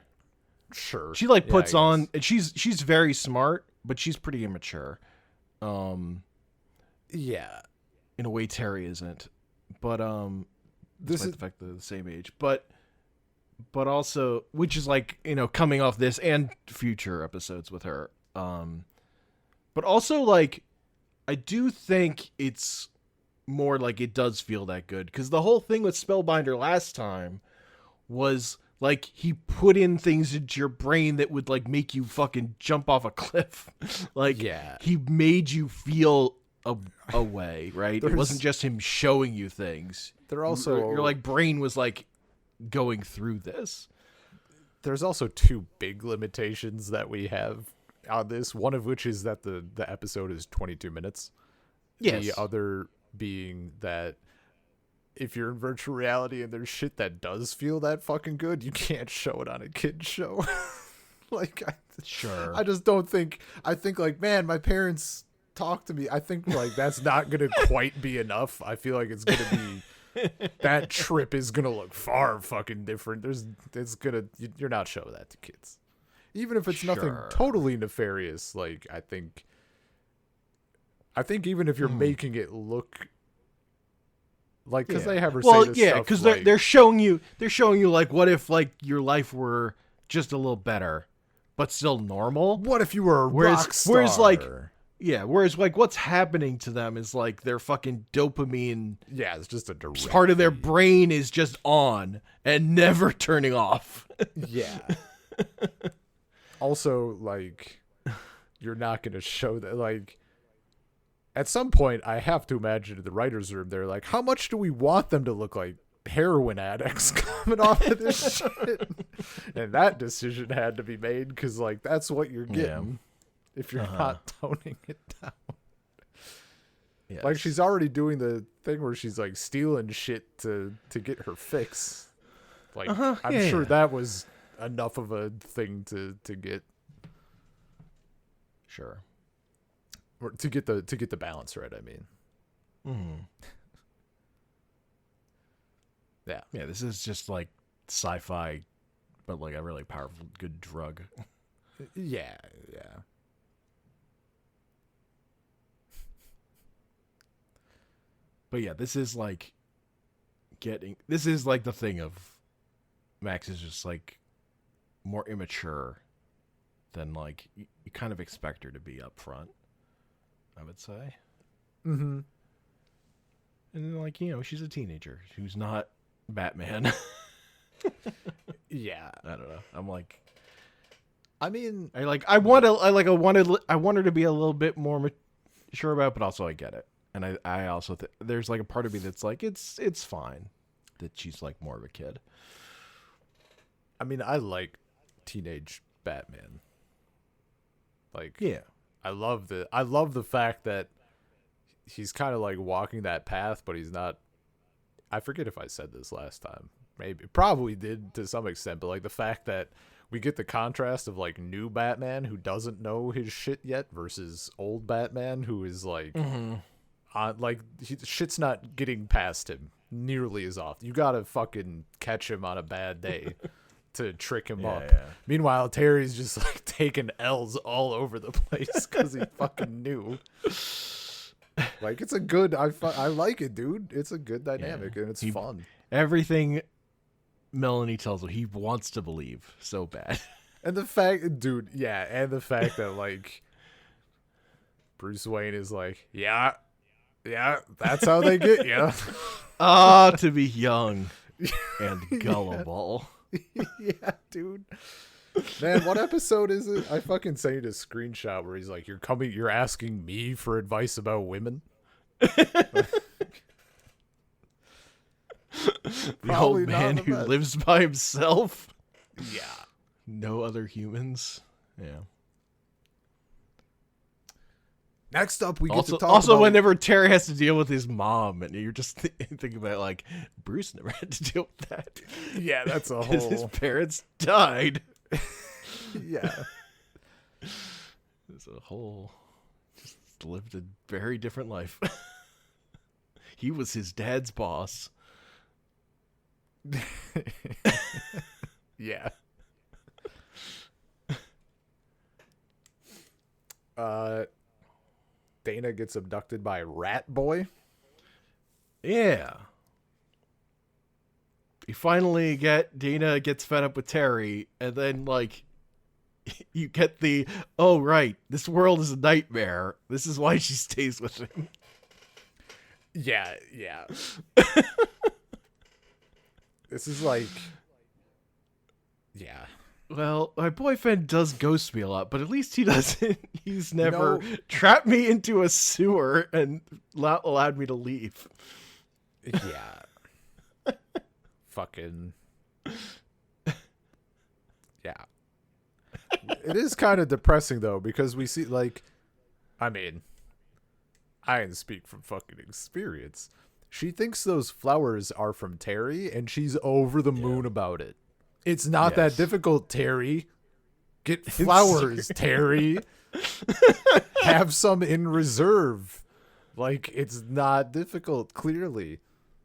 sure. She like Yeah, puts I on, guess. and she's very smart, but she's pretty immature. Um, Yeah. in a way Terry isn't. But This despite is the fact that they're the same age. But also, which is like, coming off this and future episodes with her. But also, like, I do think it's more like it does feel that good, because the whole thing with Spellbinder last time was like he put in things into your brain that would like make you fucking jump off a cliff. Like, Yeah. he made you feel a way, right? It There's- wasn't just him showing you things. They're also Your like brain was like going through this. there's also two big limitations that we have on this. One of which is that the episode is 22 minutes. Yes. The other being that if you're in virtual reality and there's shit that does feel that fucking good, you can't show it on a kid's show. Like, Sure. I just don't think. I think, like, man, my parents talk to me. I think, like, that's not gonna quite be enough. I feel like it's gonna be. That trip is gonna look far fucking different. You're not showing that to kids, even if it's nothing Sure. totally nefarious. Like, I think even if you're making it look like, because they have her say this stuff, because like, they're showing you like, what if like your life were just a little better, but still normal. what if you were a Whereas- rock star? whereas, like, Yeah, whereas like what's happening to them is like their fucking dopamine yeah, it's just a direct part of their feed. brain is just on and never turning off. Yeah. Also, like, you're not going to show that. Like, at some point, I have to imagine in the writer's room, they're like, how much do we want them to look like heroin addicts coming off of this shit? And that decision had to be made because, like, that's what you're getting if you're not toning it down. Yes. Like, she's already doing the thing where she's, like, stealing shit to get her fix. Like, I'm sure that was enough of a thing to get, Sure. or to get the balance right. I mean, yeah, Yeah, this is just like sci-fi, but like a really powerful, good drug. yeah. But yeah, this is like the thing of Max is just like more immature than like you kind of expect her to be up front, I would say. Mm-hmm. And then, like, she's a teenager who's not Batman. Yeah. I don't know. I'm like, I mean, I want her to be a little bit more mature about it, but also I get it. And I also there's like a part of me that's like it's fine that she's like more of a kid. I like teenage Batman. Like, Yeah. I love the fact that he's kind of like walking that path, but he's not. I forget if I said this last time. Maybe, probably did to some extent, but like the fact that we get the contrast of like new Batman who doesn't know his shit yet versus old Batman who is like, shit's not getting past him nearly as often. You gotta fucking catch him on a bad day to trick him up. Yeah. Meanwhile, Terry's just like taking L's all over the place because he fucking knew. Like, it's a good. I like it, dude. It's a good dynamic and it's fun. Everything Melanie tells him, he wants to believe so bad. And the fact, dude, yeah, and the fact that like Bruce Wayne is like, yeah, that's how they get you. Ah, to be young and Yeah. gullible. Yeah, dude. Man, what episode is it? I fucking sent you a screenshot where he's like, you're asking me for advice about women? The old Probably not man the who best. lives by himself. Yeah. No other humans. Yeah. Next up, we get Also, to talk also about... whenever Terry has to deal with his mom, and you're just thinking about like Bruce never had to deal with that. Yeah, that's a Because his whole... parents died. Yeah. It's a whole, just lived a very different life. He was his dad's boss. Yeah. Dana gets abducted by Rat Boy. Yeah. Dana gets fed up with Terry, and then like you get oh right, this world is a nightmare. This is why she stays with him. Yeah. This is like... Yeah. Well, my boyfriend does ghost me a lot, but at least he doesn't. He's never trapped me into a sewer and allowed me to leave. Yeah. Fucking... Yeah. It is kind of depressing, though, because we see, like... I mean... I can speak from fucking experience. She thinks those flowers are from Terry, and she's over the moon about it. It's not that difficult, Terry. Get flowers, Terry. Have some in reserve. Like, it's not difficult, clearly.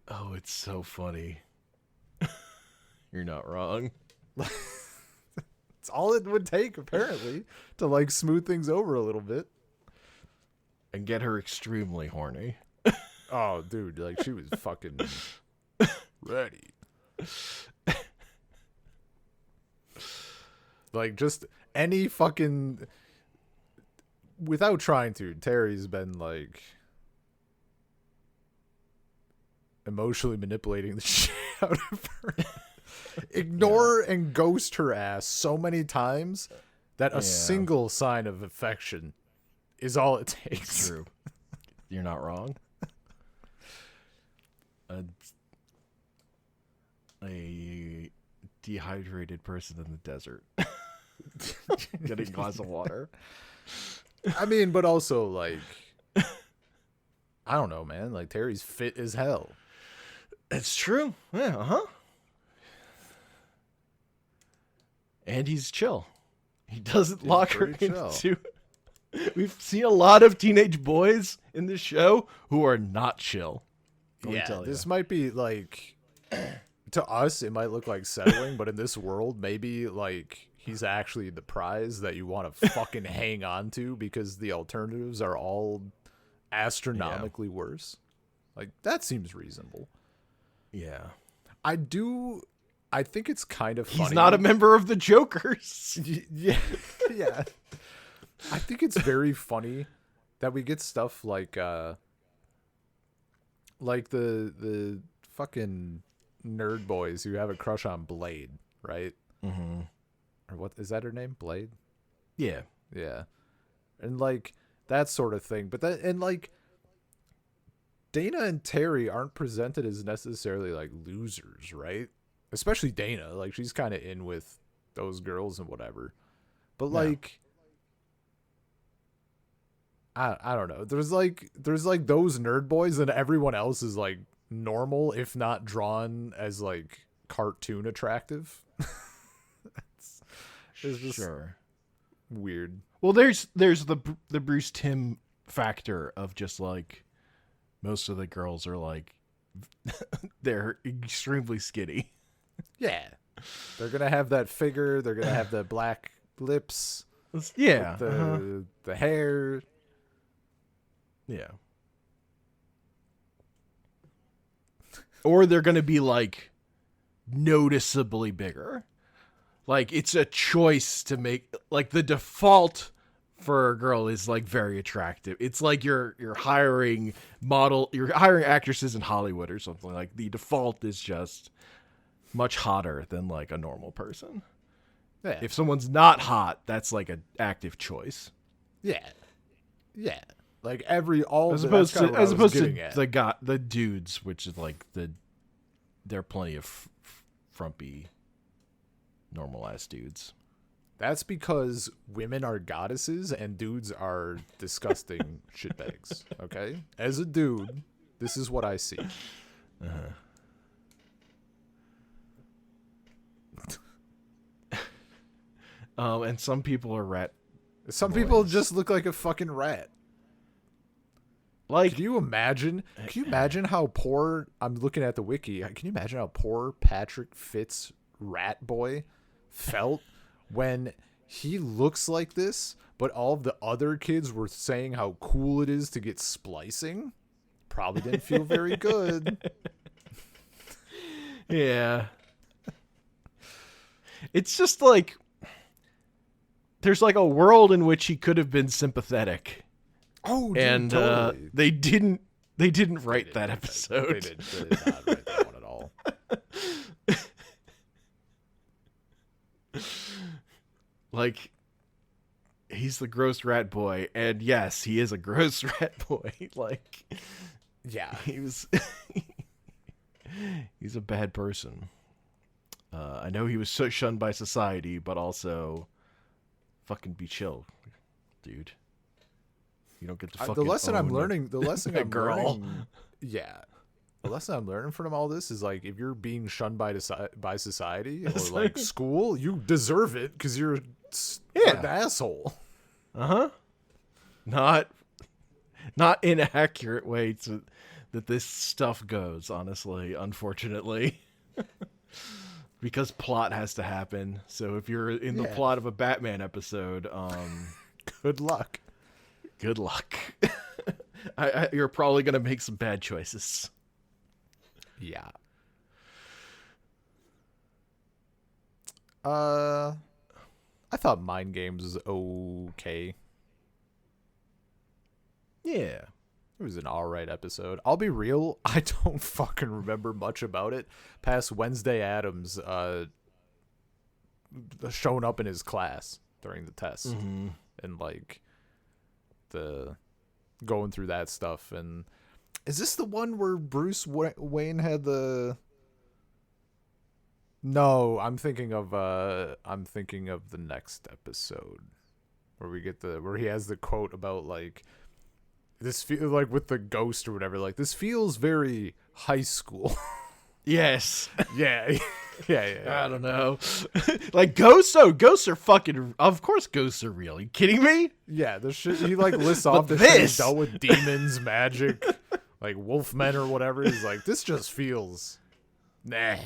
Oh, it's so funny. You're not wrong. It's all it would take, apparently, to, like, smooth things over a little bit. And get her extremely horny. Oh, dude, like, she was fucking ready. Like, just any fucking... Without trying to, Terry's been, like... emotionally manipulating the shit out of her. Ignore and ghost her ass so many times that a single sign of affection is all it takes. It's true. You're not wrong. A dehydrated person in the desert. Getting a glass of water. I mean, but also, like... I don't know, man. Like, Terry's fit as hell. It's true. Yeah, uh-huh. And he's chill. He doesn't lock her into... We've seen a lot of teenage boys in this show who are not chill. Yeah, this might be, like... To us, it might look like settling, but in this world, maybe, like, he's actually the prize that you want to fucking hang on to because the alternatives are all astronomically worse. Like, that seems reasonable. Yeah. I think it's kind of funny. He's not a member of the Jokers. Yeah. Yeah. I think it's very funny that we get stuff like the fucking nerd boys who have a crush on Blade, right? Mm-hmm. Or what is that her name? Blade? Yeah. Yeah. And like that sort of thing. But that, and like Dana and Terry aren't presented as necessarily like losers, right? Especially Dana. Like she's kind of in with those girls and whatever. But like I don't know. There's like those nerd boys and everyone else is like normal, if not drawn as like cartoon attractive. It's just weird. Well, there's the Bruce Timm factor of just like most of the girls are like they're extremely skinny. Yeah, they're gonna have that figure. They're gonna have the black lips. Yeah, the hair. Yeah. Or they're going to be like noticeably bigger. Like, it's a choice to make. Like, the default for a girl is like very attractive. It's like you're hiring you're hiring actresses in Hollywood or something. Like, the default is just much hotter than like a normal person. Yeah. If someone's not hot, that's like an active choice. Yeah. Like As opposed to the dudes, which is like there are plenty of frumpy normal ass dudes. That's because women are goddesses and dudes are disgusting shitbags. Okay, as a dude, this is what I see. And some people are rat. Some boys. people just look like a fucking rat. Like, Can you imagine how poor? I'm looking at the wiki. Can you imagine how poor Patrick Fitz Rat Boy felt when he looks like this, but all of the other kids were saying how cool it is to get splicing? Probably didn't feel very good. yeah. It's just like there's like a world in which he could have been sympathetic. Oh, dude, and totally. they didn't write that episode. They did not write that one at all. Like, he's the gross rat boy, and yes, he is a gross rat boy. Like, yeah, he's a bad person. I know he was so shunned by society, but also, fucking be chill, dude. You don't get to fucking the lesson I'm own learning. The lesson I'm girl. learning. Yeah. The lesson I'm learning from all this is like if you're being shunned by society or like school, you deserve it because you're an asshole. Not inaccurate way that this stuff goes. Honestly, unfortunately, because plot has to happen. So if you're in the plot of a Batman episode, good luck. Good luck. You're probably gonna make some bad choices. Yeah. I thought Mind Games was okay. Yeah. It was an alright episode. I'll be real, I don't fucking remember much about it past Wednesday Addams showing up in his class during the test. Mm-hmm. And like the going through that stuff. And is this the one where Bruce Wayne had the... No, I'm thinking of the next episode where where he has the quote about like this feel like with the ghost or whatever, like this feels very high school. Yes. Yeah. Yeah. I don't know. Like ghosts? Oh, ghosts are fucking. Of course, ghosts are real. Are you kidding me? Yeah, the shit he like lists off the shit he's dealt with demons, magic, like wolfmen or whatever. He's like, this just feels nah.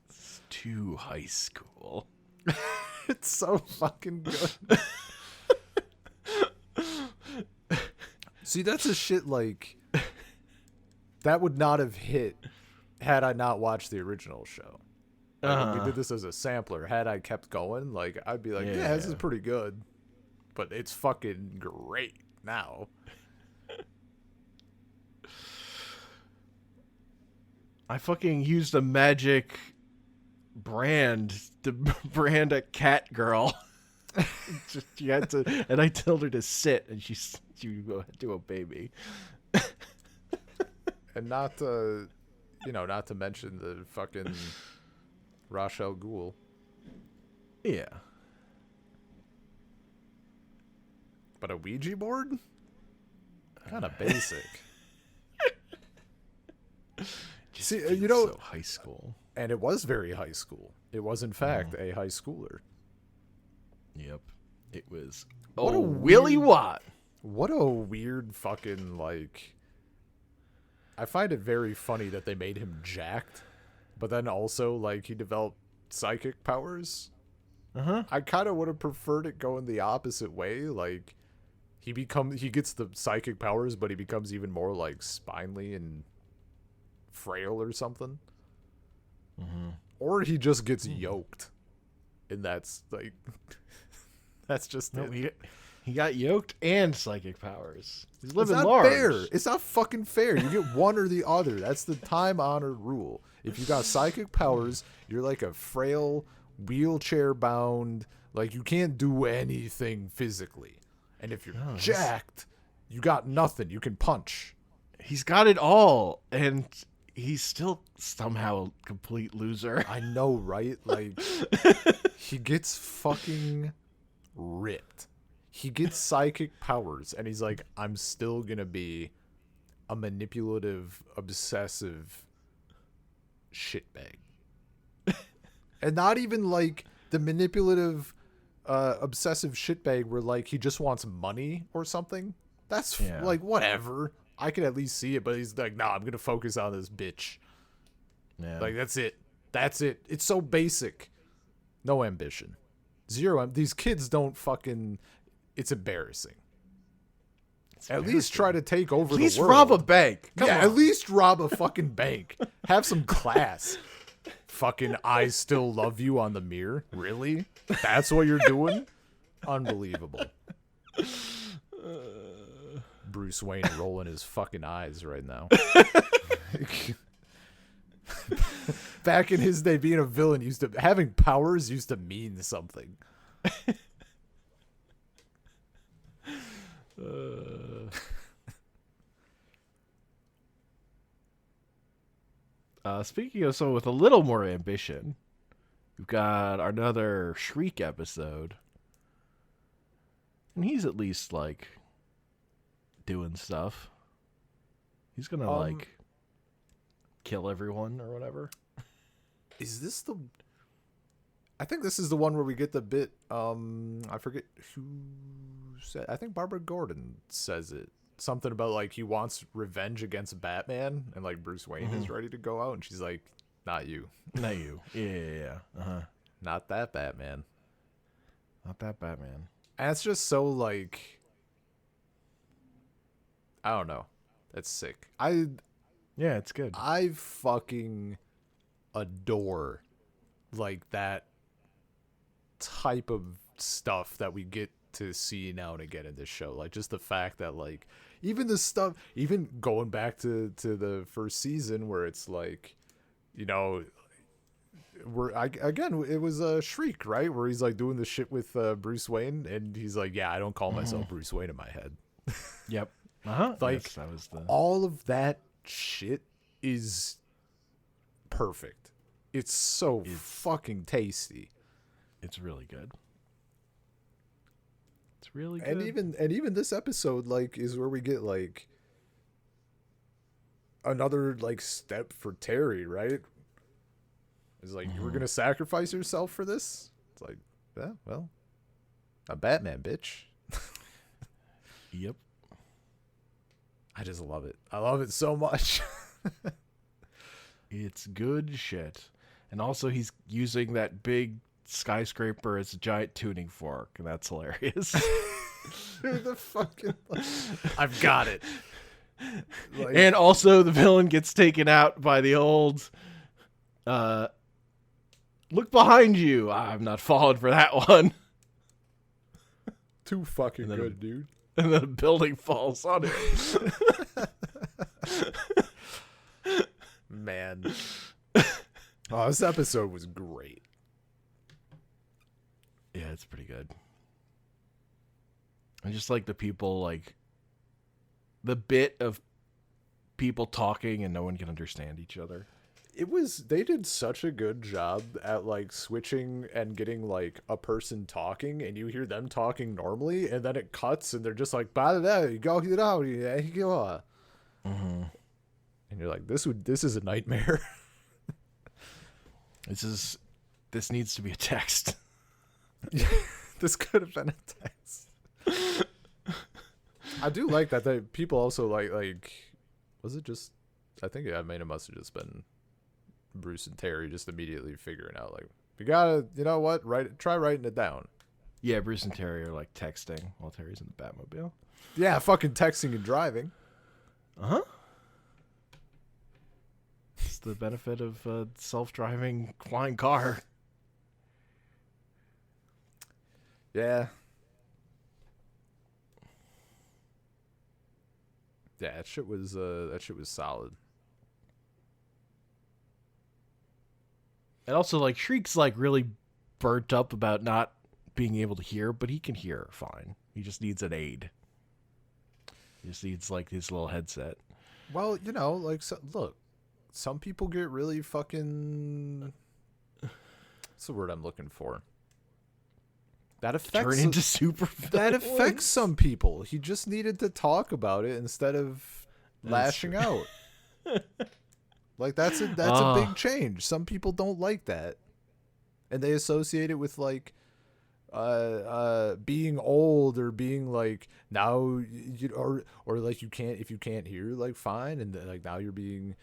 It's too high school. It's so fucking good. See, that's a shit like that would not have hit had I not watched the original show. Like, when we did this as a sampler, had I kept going, like I'd be like, yeah, this is pretty good. But it's fucking great now. I fucking used a magic brand to brand a cat girl. Just, you had to, and I told her to sit, and she had to obey me. And not to mention the fucking Ra's al Ghul. Yeah. But a Ouija board? Kind of basic. See, So high school. And it was very high school. It was, in fact, a high schooler. Yep. It was. What a Willy Watt. What a weird fucking, like... I find it very funny that they made him jacked, but then also, like, he developed psychic powers. I kind of would have preferred it going the opposite way. Like, he gets the psychic powers, but he becomes even more, like, spinely and frail or something. Or he just gets yoked. and that's like that's just No, it. he got yoked and psychic powers. He's It's living not large. fair. It's not fucking fair. You get one or the other. That's the time-honored rule. If you got psychic powers, you're like a frail, wheelchair-bound, like you can't do anything physically. And if you're jacked, you got nothing. You can punch. He's got it all, and he's still somehow a complete loser. I know, right? Like, he gets fucking ripped. He gets psychic powers, and he's like, I'm still gonna be a manipulative, obsessive shitbag. And not even like the manipulative, obsessive shitbag where like he just wants money or something. That's like, whatever. I can at least see it, but he's like, nah, I'm gonna focus on this bitch. Yeah. Like, that's it. That's it. It's so basic. No ambition. Zero. These kids don't fucking... It's embarrassing. At least try to take over the world. At least rob a bank. Come on. At least rob a fucking bank. Have some class. Fucking I still love you on the mirror. Really? That's what you're doing? Unbelievable. Bruce Wayne rolling his fucking eyes right now. Back in his day, being a villain having powers used to mean something. Speaking of someone with a little more ambition, we've got another Shriek episode. And he's at least, like, doing stuff. He's gonna, like, kill everyone or whatever. Is this the... I think this is the one where we get the bit, I forget who said... I think Barbara Gordon says it. Something about, like, he wants revenge against Batman, and, like, Bruce Wayne is ready to go out, and she's like, not you. Not you. Yeah. Uh-huh. Not that Batman. Not that Batman. And it's just so, like... I don't know. That's sick. Yeah, it's good. I fucking adore, like, that type of stuff that we get to see now and again in this show. Like, just the fact that, like, even the stuff, even going back to the first season where it's like, you know, again, it was a Shriek, right? Where he's like doing the shit with Bruce Wayne, and he's like, yeah, I don't call myself Bruce Wayne in my head. Yep. Uh-huh. Like, yes, that was all of that shit is perfect. It's so fucking tasty. It's really good. It's really good. And even this episode, like, is where we get, like, another, like, step for Terry, right? It's like, you were gonna sacrifice yourself for this? It's like, yeah, well, I'm Batman, bitch. Yep. I just love it. I love it so much. It's good shit. And also he's using that big skyscraper as a giant tuning fork, and that's hilarious. Dude, the fucking... I've got it. Like, and also the villain gets taken out by the old look behind you. I'm not falling for that one. too fucking good, dude. And then a building falls on him. Man. Oh, this episode was great. Yeah, it's pretty good. I just like the people, like, the bit of people talking and no one can understand each other. They did such a good job at, like, switching and getting, like, a person talking, and you hear them talking normally, and then it cuts, and they're just like, go. And you're like, this is a nightmare. This needs to be a text. This could have been a text. I do like that people also like was it just, I think it must have just been Bruce and Terry just immediately figuring out, like, we gotta, you know what, try writing it down. Yeah, Bruce and Terry are, like, texting while Terry's in the Batmobile. Yeah, fucking texting and driving. Uh-huh. It's the benefit of a self-driving flying car. Yeah. Yeah, that shit was solid. And also, like, Shriek's like really burnt up about not being able to hear, but he can hear fine. He just needs an aid. He just needs like his little headset. Well, like, so, look, some people get really fucking. What's the word I'm looking for? That affects Turn into super. that affects some people. He just needed to talk about it instead of lashing out. Like that's a big change. Some people don't like that, and they associate it with like being old or being like now you or like you can't if you can't hear like fine, and like now you're being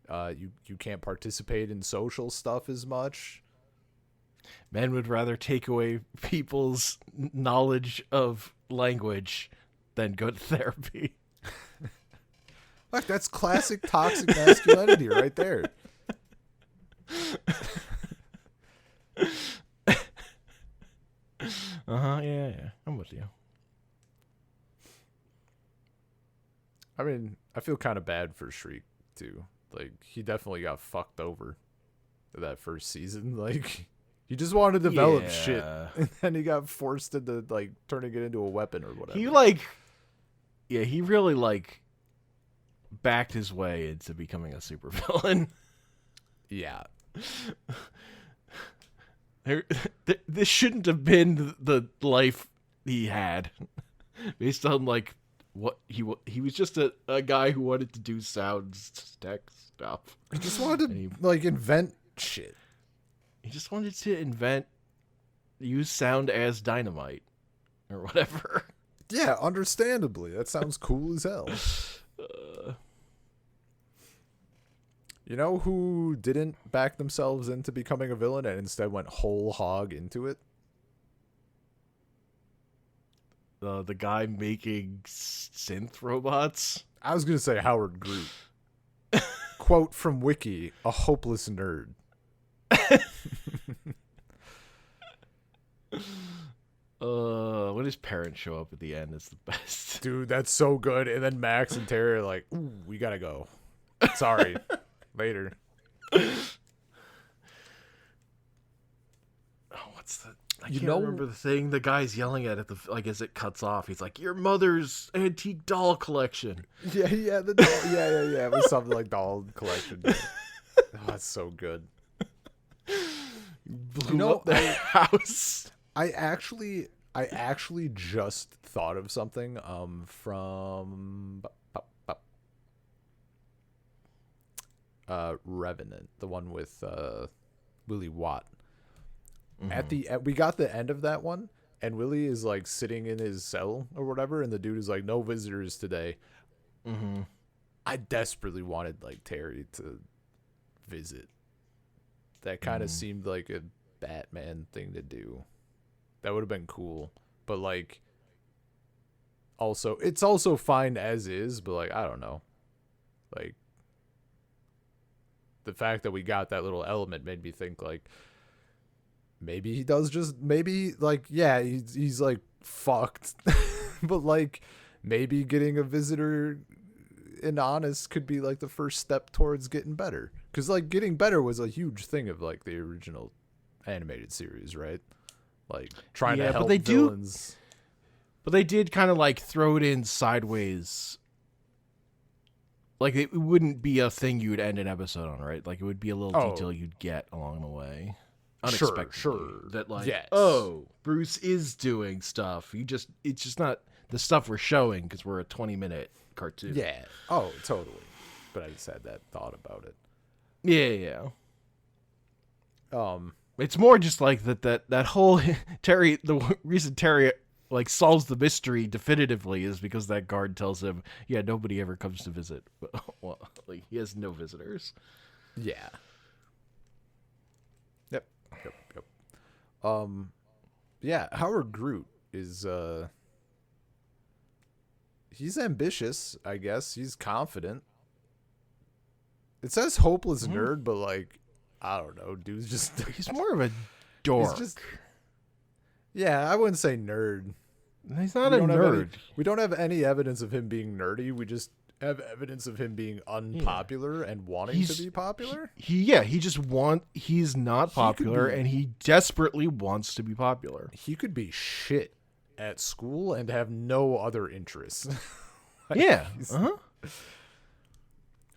you can't participate in social stuff as much. Men would rather take away people's knowledge of language than go to therapy. Look, that's classic toxic masculinity right there. Yeah, I'm with you. I mean, I feel kind of bad for Shriek too. Like he definitely got fucked over that first season. Like he just wanted to develop shit, and then he got forced into like turning it into a weapon or whatever. He really like backed his way into becoming a supervillain. Yeah. This shouldn't have been the life he had, based on like what he was just a guy who wanted to do sounds tech stuff. He just wanted to like invent shit. He just wanted to use sound as dynamite or whatever. Yeah, understandably, that sounds cool as hell. You know who didn't back themselves into becoming a villain and instead went whole hog into it? The guy making synth robots. I was going to say Howard Groot. Quote from Wiki, a hopeless nerd. When his parents show up at the end, it's the best. Dude, that's so good. And then Max and Terry are like, ooh, we got to go. Sorry. Later. What's the? I can't remember the thing the guy's yelling at the like as it cuts off. He's like, "Your mother's antique doll collection." Yeah. The doll, yeah. It was something like doll collection. Oh, that's so good. Blew up that house. I actually just thought of something from Revenant, the one with Willie Watt. Mm-hmm. We got the end of that one, and Willie is like sitting in his cell or whatever, and the dude is like, "No visitors today." Mm-hmm. I desperately wanted like Terry to visit. That kind of seemed like a Batman thing to do. That would have been cool, but like, also it's also fine as is. But like, I don't know, like. The fact that we got that little element made me think like maybe he does just like yeah he's like fucked but like maybe getting a visitor in Honest could be like the first step towards getting better, because like getting better was a huge thing of like the original animated series, right? Like trying to help villains. But they did kind of like throw it in sideways. Like, it wouldn't be a thing you would end an episode on, right? Like, it would be a little detail you'd get along the way. Unexpectedly. Sure. That, like, yes. Oh, Bruce is doing stuff. It's just not the stuff we're showing because we're a 20-minute cartoon. Yeah. Oh, totally. But I just had that thought about it. Yeah. It's more just like that whole Terry, the reason Terry like solves the mystery definitively is because that guard tells him, yeah, nobody ever comes to visit. Well, like, he has no visitors. Yeah. Yep. Yeah, Howard Groot is he's ambitious, I guess. He's confident. It says hopeless nerd, but like I don't know, dude's just he's more of a dork. Yeah, I wouldn't say nerd. He's not a nerd. We don't have any evidence of him being nerdy. We just have evidence of him being unpopular and wanting to be popular. He's not popular, and he desperately wants to be popular. He could be shit at school and have no other interests. Yeah.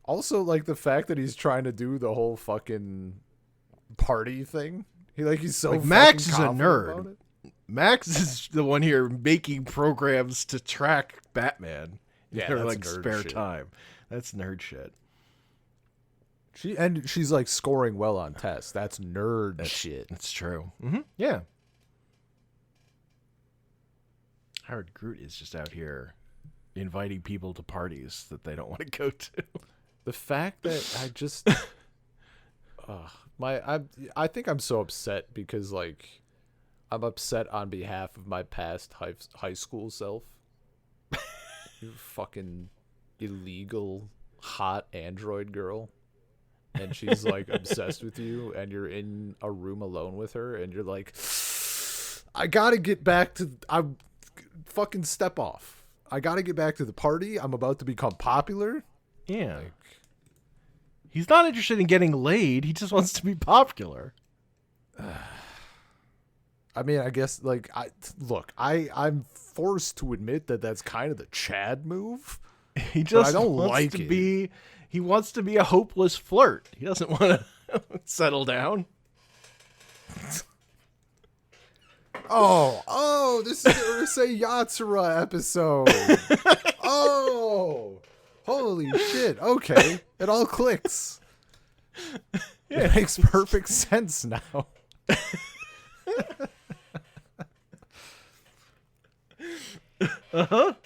Also, like the fact that he's trying to do the whole fucking party thing. He's so like fucking Max is a confident nerd. about it. Max is the one here making programs to track Batman. Yeah, in that's like nerd spare shit. time. That's nerd shit. She's like scoring well on tests. That's nerd shit. That's true. Yeah. Howard Groot is just out here inviting people to parties that they don't want to go to. The fact that I just I think I'm so upset because like I'm upset on behalf of my past high school self. You fucking illegal hot android girl, and she's like obsessed with you, and you're in a room alone with her, and you're like, I gotta get back to fucking step off. I gotta get back to the party. I'm about to become popular. Yeah. He's not interested in getting laid. He just wants to be popular. I mean, I guess like I'm forced to admit that that's kind of the Chad move. He just I don't wants like to it. be. He wants to be a hopeless flirt. He doesn't want to settle down. Oh, this is the Urusei Yatsura episode. Oh, holy shit. Okay, it all clicks. Yeah. It makes perfect sense now.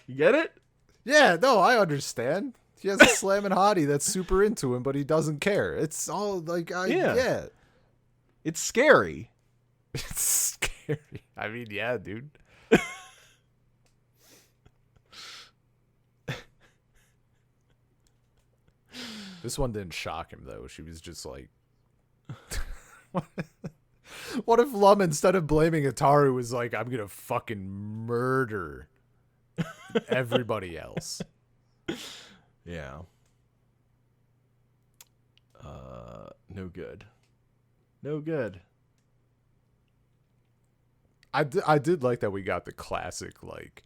You get it? Yeah, no, I understand. He has a slamming hottie that's super into him, but he doesn't care. It's all like, yeah. It's scary. It's scary. I mean, yeah, dude. This one didn't shock him, though. She was just like... What if Lum, instead of blaming Ataru, was like, I'm gonna fucking murder everybody else? Yeah. No good. No good. I did like that we got the classic, like,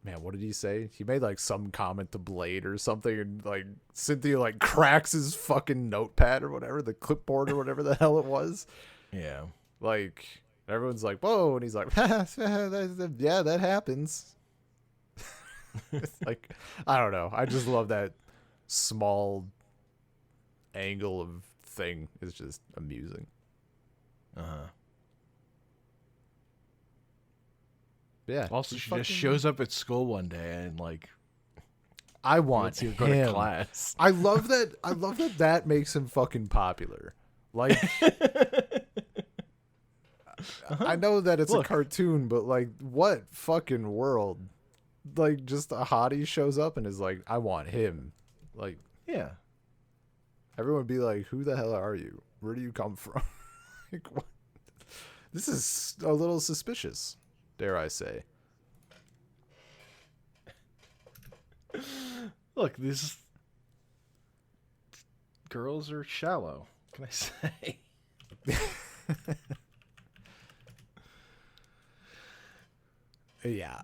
man, what did he say? He made like some comment to Blade or something, and like Cynthia like cracks his fucking notepad or whatever, the clipboard or whatever the hell it was. Yeah. Like everyone's like, whoa, and he's like, yeah, that happens. Like, I don't know. I just love that small angle of thing. It's just amusing. Yeah. Also, she just shows up at school one day and like, I want him him. to go to class. I love that. I love that makes him fucking popular. Like, I know that it's a cartoon, but like, what fucking world? Like, just a hottie shows up and is like, I want him. Like, yeah. Everyone would be like, who the hell are you? Where do you come from? Like, what? This is a little suspicious, dare I say. Look, these girls are shallow. What can I say? Yeah.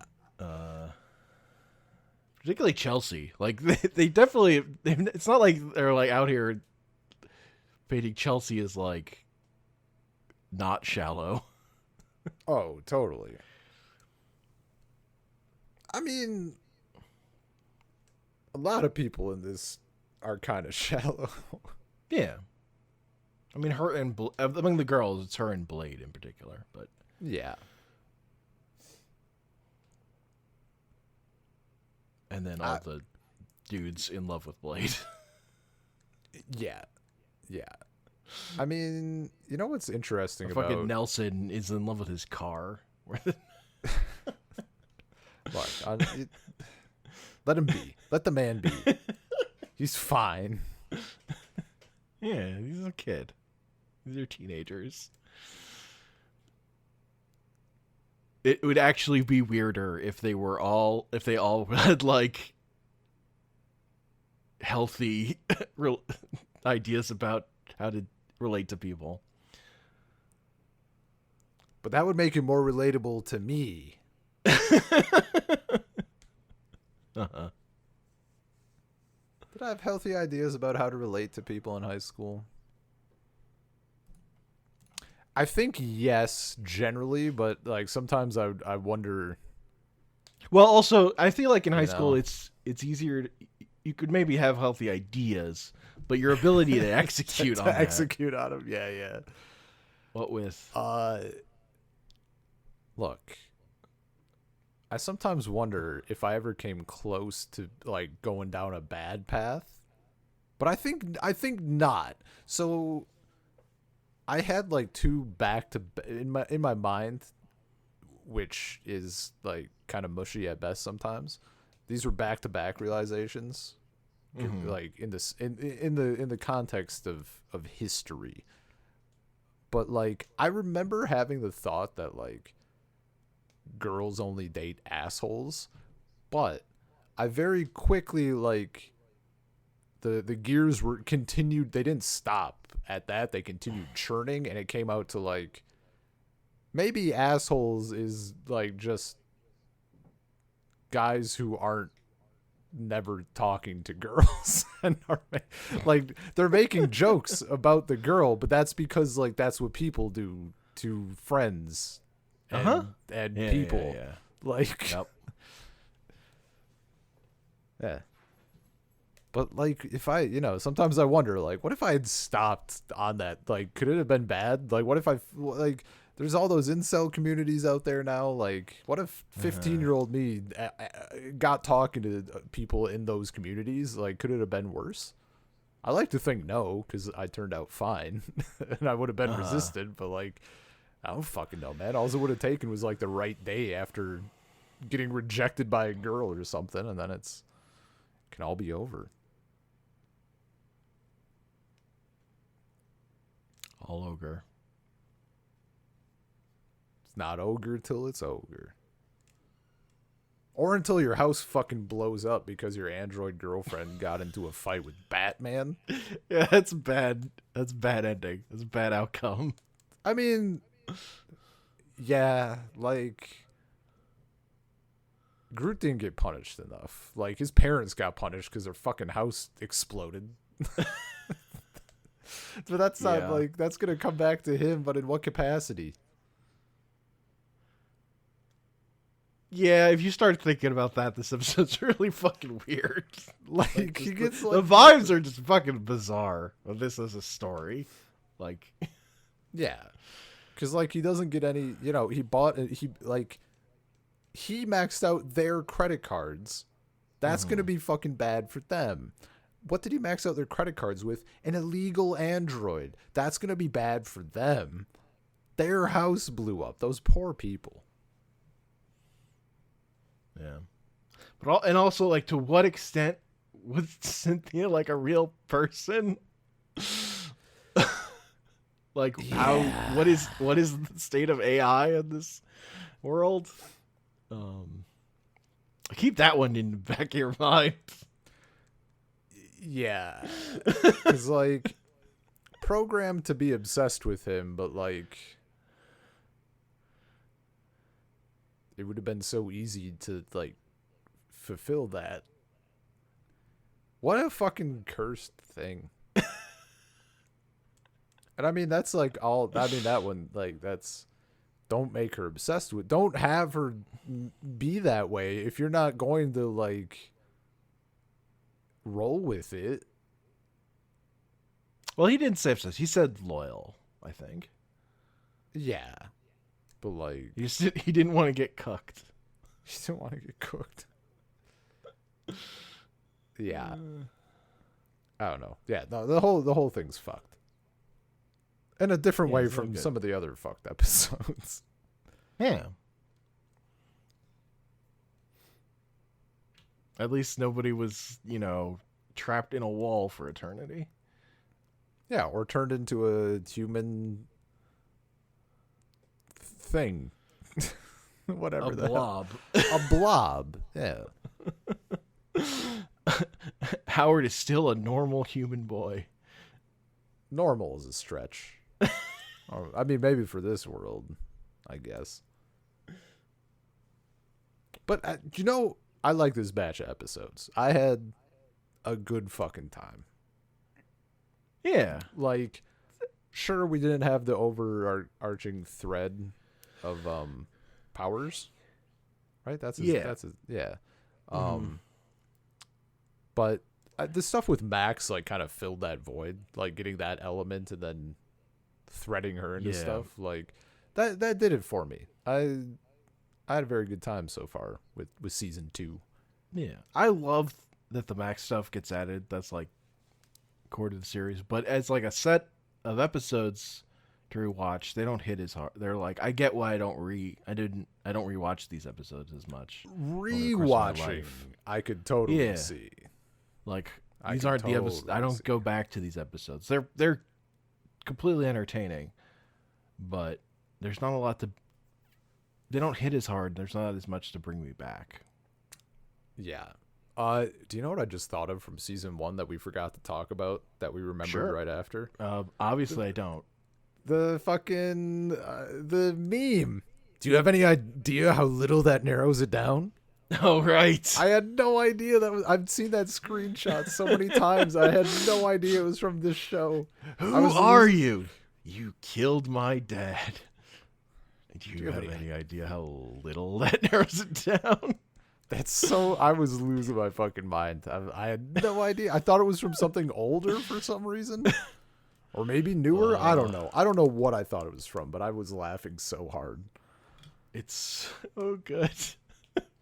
Particularly Chelsea. Like they definitely. It's not like they're like out here painting Chelsea as like not shallow. Oh, totally. I mean, a lot of people in this are kind of shallow. Yeah. I mean, her and among the girls, it's her and Blade in particular, but yeah. And then all the dudes in love with Blade. Yeah. Yeah. I mean, you know what's interesting about... Fucking Nelson is in love with his car. Look, let him be. Let the man be. He's fine. Yeah, he's a kid. These are teenagers. it would actually be weirder if they all had like healthy ideas about how to relate to people. But that would make it more relatable to me. Uh-huh. Did I have healthy ideas about how to relate to people in high school? I think yes, generally, but like sometimes I wonder. Well, also, I feel like in high school know. it's easier. You could maybe have healthy ideas, but your ability to execute on that. Execute on them, yeah. What with? Look, I sometimes wonder if I ever came close to like going down a bad path, but I think not. So I had like two back to in my mind, which is like kind of mushy at best sometimes. These were back to back realizations, like in this in the context of history. But like I remember having the thought that like girls only date assholes, but I very quickly like the gears were continued. They didn't stop at that. They continued churning, and it came out to like maybe assholes is like just guys who aren't never talking to girls and are like they're making jokes about the girl, but that's because like that's what people do to friends and people. Yeah. Like Yep. yeah. But like if I, sometimes I wonder like what if I had stopped on that? Like could it have been bad? Like what if I like there's all those incel communities out there now. Like, what if 15-year-old me got talking to people in those communities? Like, could it have been worse? I like to think no, because I turned out fine, and I would have been resistant. But like, I don't fucking know, man. All it would have taken was like the right day after getting rejected by a girl or something, and then it can all be over. All ogre. It's not ogre till it's ogre. Or until your house fucking blows up because your android girlfriend got into a fight with Batman. Yeah, that's bad. That's bad ending. That's a bad outcome. I mean, yeah, like Groot didn't get punished enough. Like his parents got punished because their fucking house exploded. But that's not like that's gonna come back to him. But in what capacity? Yeah, if you start thinking about that, this episode's really fucking weird. Like he gets like the vibes are just fucking bizarre of this as a story. Like, yeah, because like he doesn't get any. He maxed out their credit cards. That's gonna be fucking bad for them. What did he max out their credit cards with? An illegal android. That's gonna be bad for them. Their house blew up. Those poor people. yeah, but and also like to what extent was Cynthia like a real person? Like how? What is the state of AI in this world? Keep that one in the back of your mind. Yeah, because like programmed to be obsessed with him, but like it would have been so easy to like fulfill that. What a fucking cursed thing. And I mean that's like all. I mean that one like that's. Don't make her obsessed with. Don't have her be that way if you're not going to like roll with it. Well, he didn't say obsessed. He said loyal, I think. Yeah, but like he didn't want to get cucked. He didn't want to get cooked. Yeah, I don't know. Yeah, no, the whole thing's fucked. In a different way from some of the other fucked episodes. Yeah. At least nobody was, trapped in a wall for eternity. Yeah, or turned into a human thing. Whatever A the blob. hell. A blob. Yeah. Howard is still a normal human boy. Normal is a stretch. Or, I mean, maybe for this world, I guess. But, I like this batch of episodes. I had a good fucking time. Yeah. Like, sure, we didn't have the overarching thread of powers, right? Yeah. Yeah. But the stuff with Max, like, kind of filled that void, like getting that element and then threading her into stuff, like that did it for me. I had a very good time so far with season 2. Yeah. I love that the Max stuff gets added. That's like core to the series. But as like a set of episodes to rewatch, they don't hit as hard. They're like, I get why I don't rewatch these episodes as much. over the course of my Rewatching, life. I could totally Yeah. see. Like I these can aren't the episodes. totally I don't see. go back to these episodes. They're completely entertaining, but there's not a lot to. They don't hit as hard. There's not as much to bring me back. Yeah. Do you know what I just thought of from season 1 that we forgot to talk about that we remembered Sure. right after? Obviously, I don't. The fucking the meme. Do you have any idea how little that narrows it down? Oh right. I had no idea I've seen that screenshot so many times. I had no idea it was from this show. Who was are you? You killed my dad. Do you you have have any- any idea how little that narrows it down? That's so. I was losing my fucking mind. I had no idea. I thought it was from something older for some reason, or maybe newer. I don't know. I don't know what I thought it was from, but I was laughing so hard. It's so good.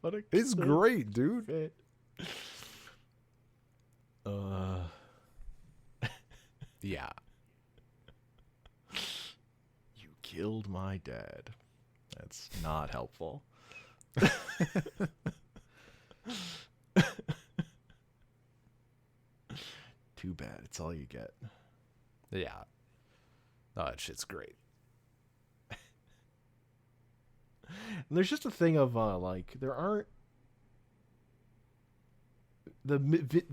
What a It's good great, dude. fit. Yeah. You killed my dad. That's not helpful. Too bad. It's all you get. Yeah. No, that shit's great. And there's just a thing of like there aren't the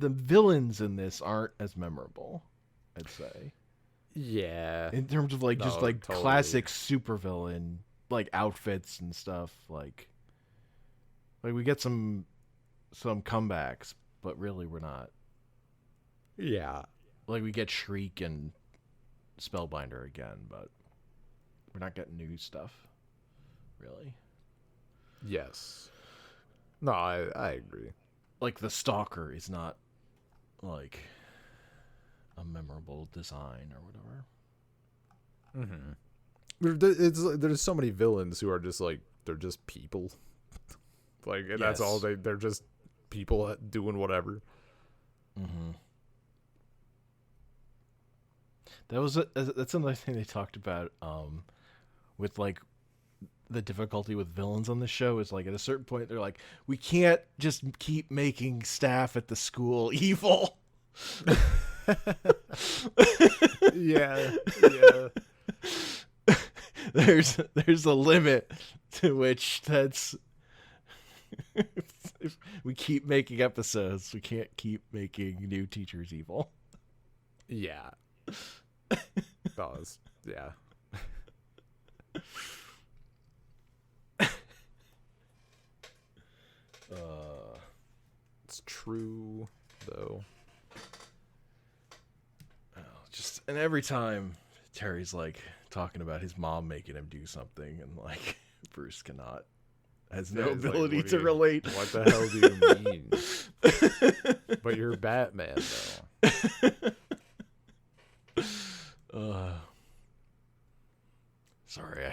villains in this aren't as memorable, I'd say. Yeah. In terms of like just No, like totally. classic supervillain like outfits and stuff, like we get some comebacks, but really we're not. Yeah. Like we get Shriek and Spellbinder again, but we're not getting new stuff. Really. Yes. No, I agree. Like the Stalker is not like a memorable design or whatever. Mm-hmm. There's so many villains who are just like they're just people. Like and that's all Yes. they're just people doing whatever. Mm-hmm. That's another thing they talked about with like the difficulty with villains on the show is like at a certain point they're like, we can't just keep making staff at the school evil. Yeah. Yeah. There's a limit to which that's if we keep making episodes, we can't keep making new teachers evil. Yeah. Does. Yeah. It's true though. Just and every time Terry's like talking about his mom making him do something and like Bruce has no Yeah, it's like, ability what do to you- relate. What the hell do you mean? But you're Batman though. Sorry,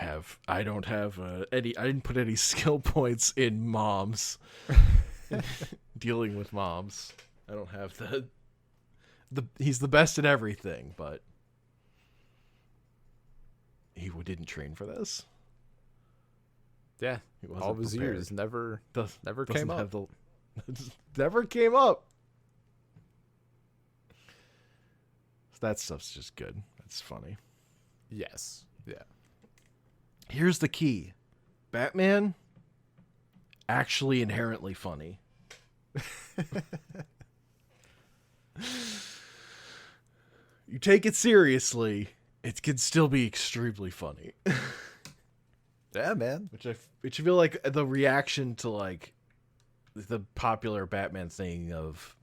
I don't have any. I didn't put any skill points in moms. Dealing with moms, I don't have the. He's the best at everything, but he didn't train for this. Yeah. He wasn't All of his prepared. years never Doesn't came have up. never came up. That stuff's just good. That's funny. Yes. Yeah. Here's the key. Batman actually inherently funny. You take it seriously, it can still be extremely funny. Yeah, man. Which I feel like the reaction to like the popular Batman thing of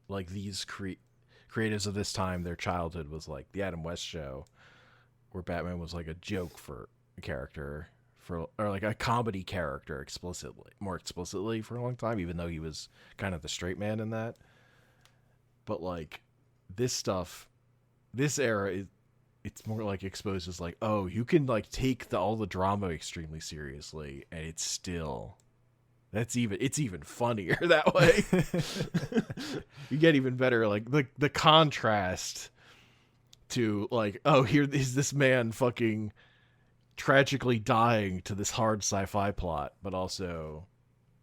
like these creatives of this time, their childhood was like the Adam West show, where Batman was like a joke for a character or like a comedy character more explicitly for a long time, even though he was kind of the straight man in that. But like this era it's more like exposes like, oh, you can like take all the drama extremely seriously, and it's even funnier that way. You get even better, like the contrast to like, oh, here is this man fucking tragically dying to this hard sci-fi plot, but also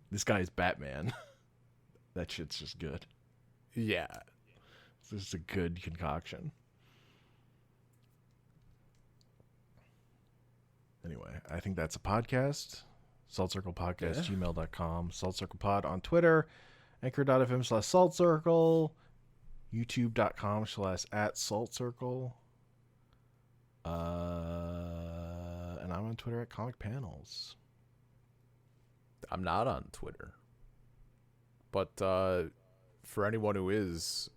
this guy's Batman. That shit's just good. Yeah. This is a good concoction. Anyway, I think that's a podcast. SaltCirclePodcast, gmail.com. SaltCirclePod on Twitter. Anchor.fm/SaltCircle. YouTube.com/@SaltCircle. And I'm on Twitter at Comic Panels. I'm not on Twitter. But for anyone who is,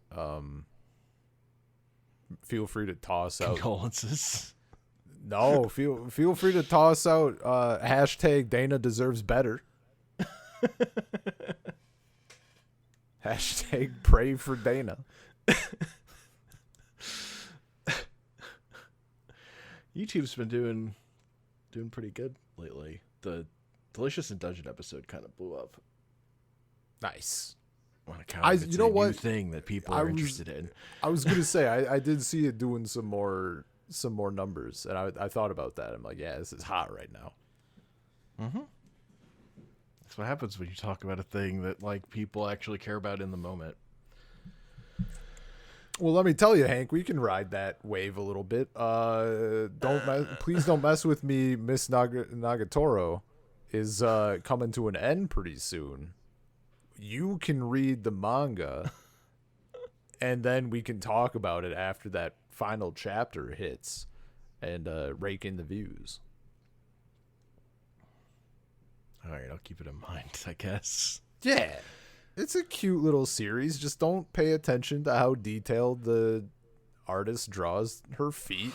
feel free to toss out condolences. No, feel free to toss out hashtag Dana deserves better. Hashtag pray for Dana. YouTube's been doing pretty good lately. The Delicious and Dungeon episode kind of blew up. Nice. On account of it's you know a what new thing that people are interested in. I was gonna say I did see it doing some more numbers, and I thought about that. I'm like, yeah, this is hot right now. Mm-hmm. That's what happens when you talk about a thing that like people actually care about in the moment. Well, let me tell you, Hank, we can ride that wave a little bit. Please don't mess with me. Miss Nagatoro is coming to an end pretty soon. You can read the manga, and then we can talk about it after that final chapter hits, and rake in the views. All right, I'll keep it in mind, I guess. Yeah. It's a cute little series. Just don't pay attention to how detailed the artist draws her feet,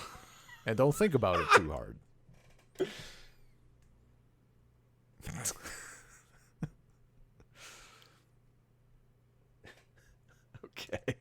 and don't think about it too hard. Okay.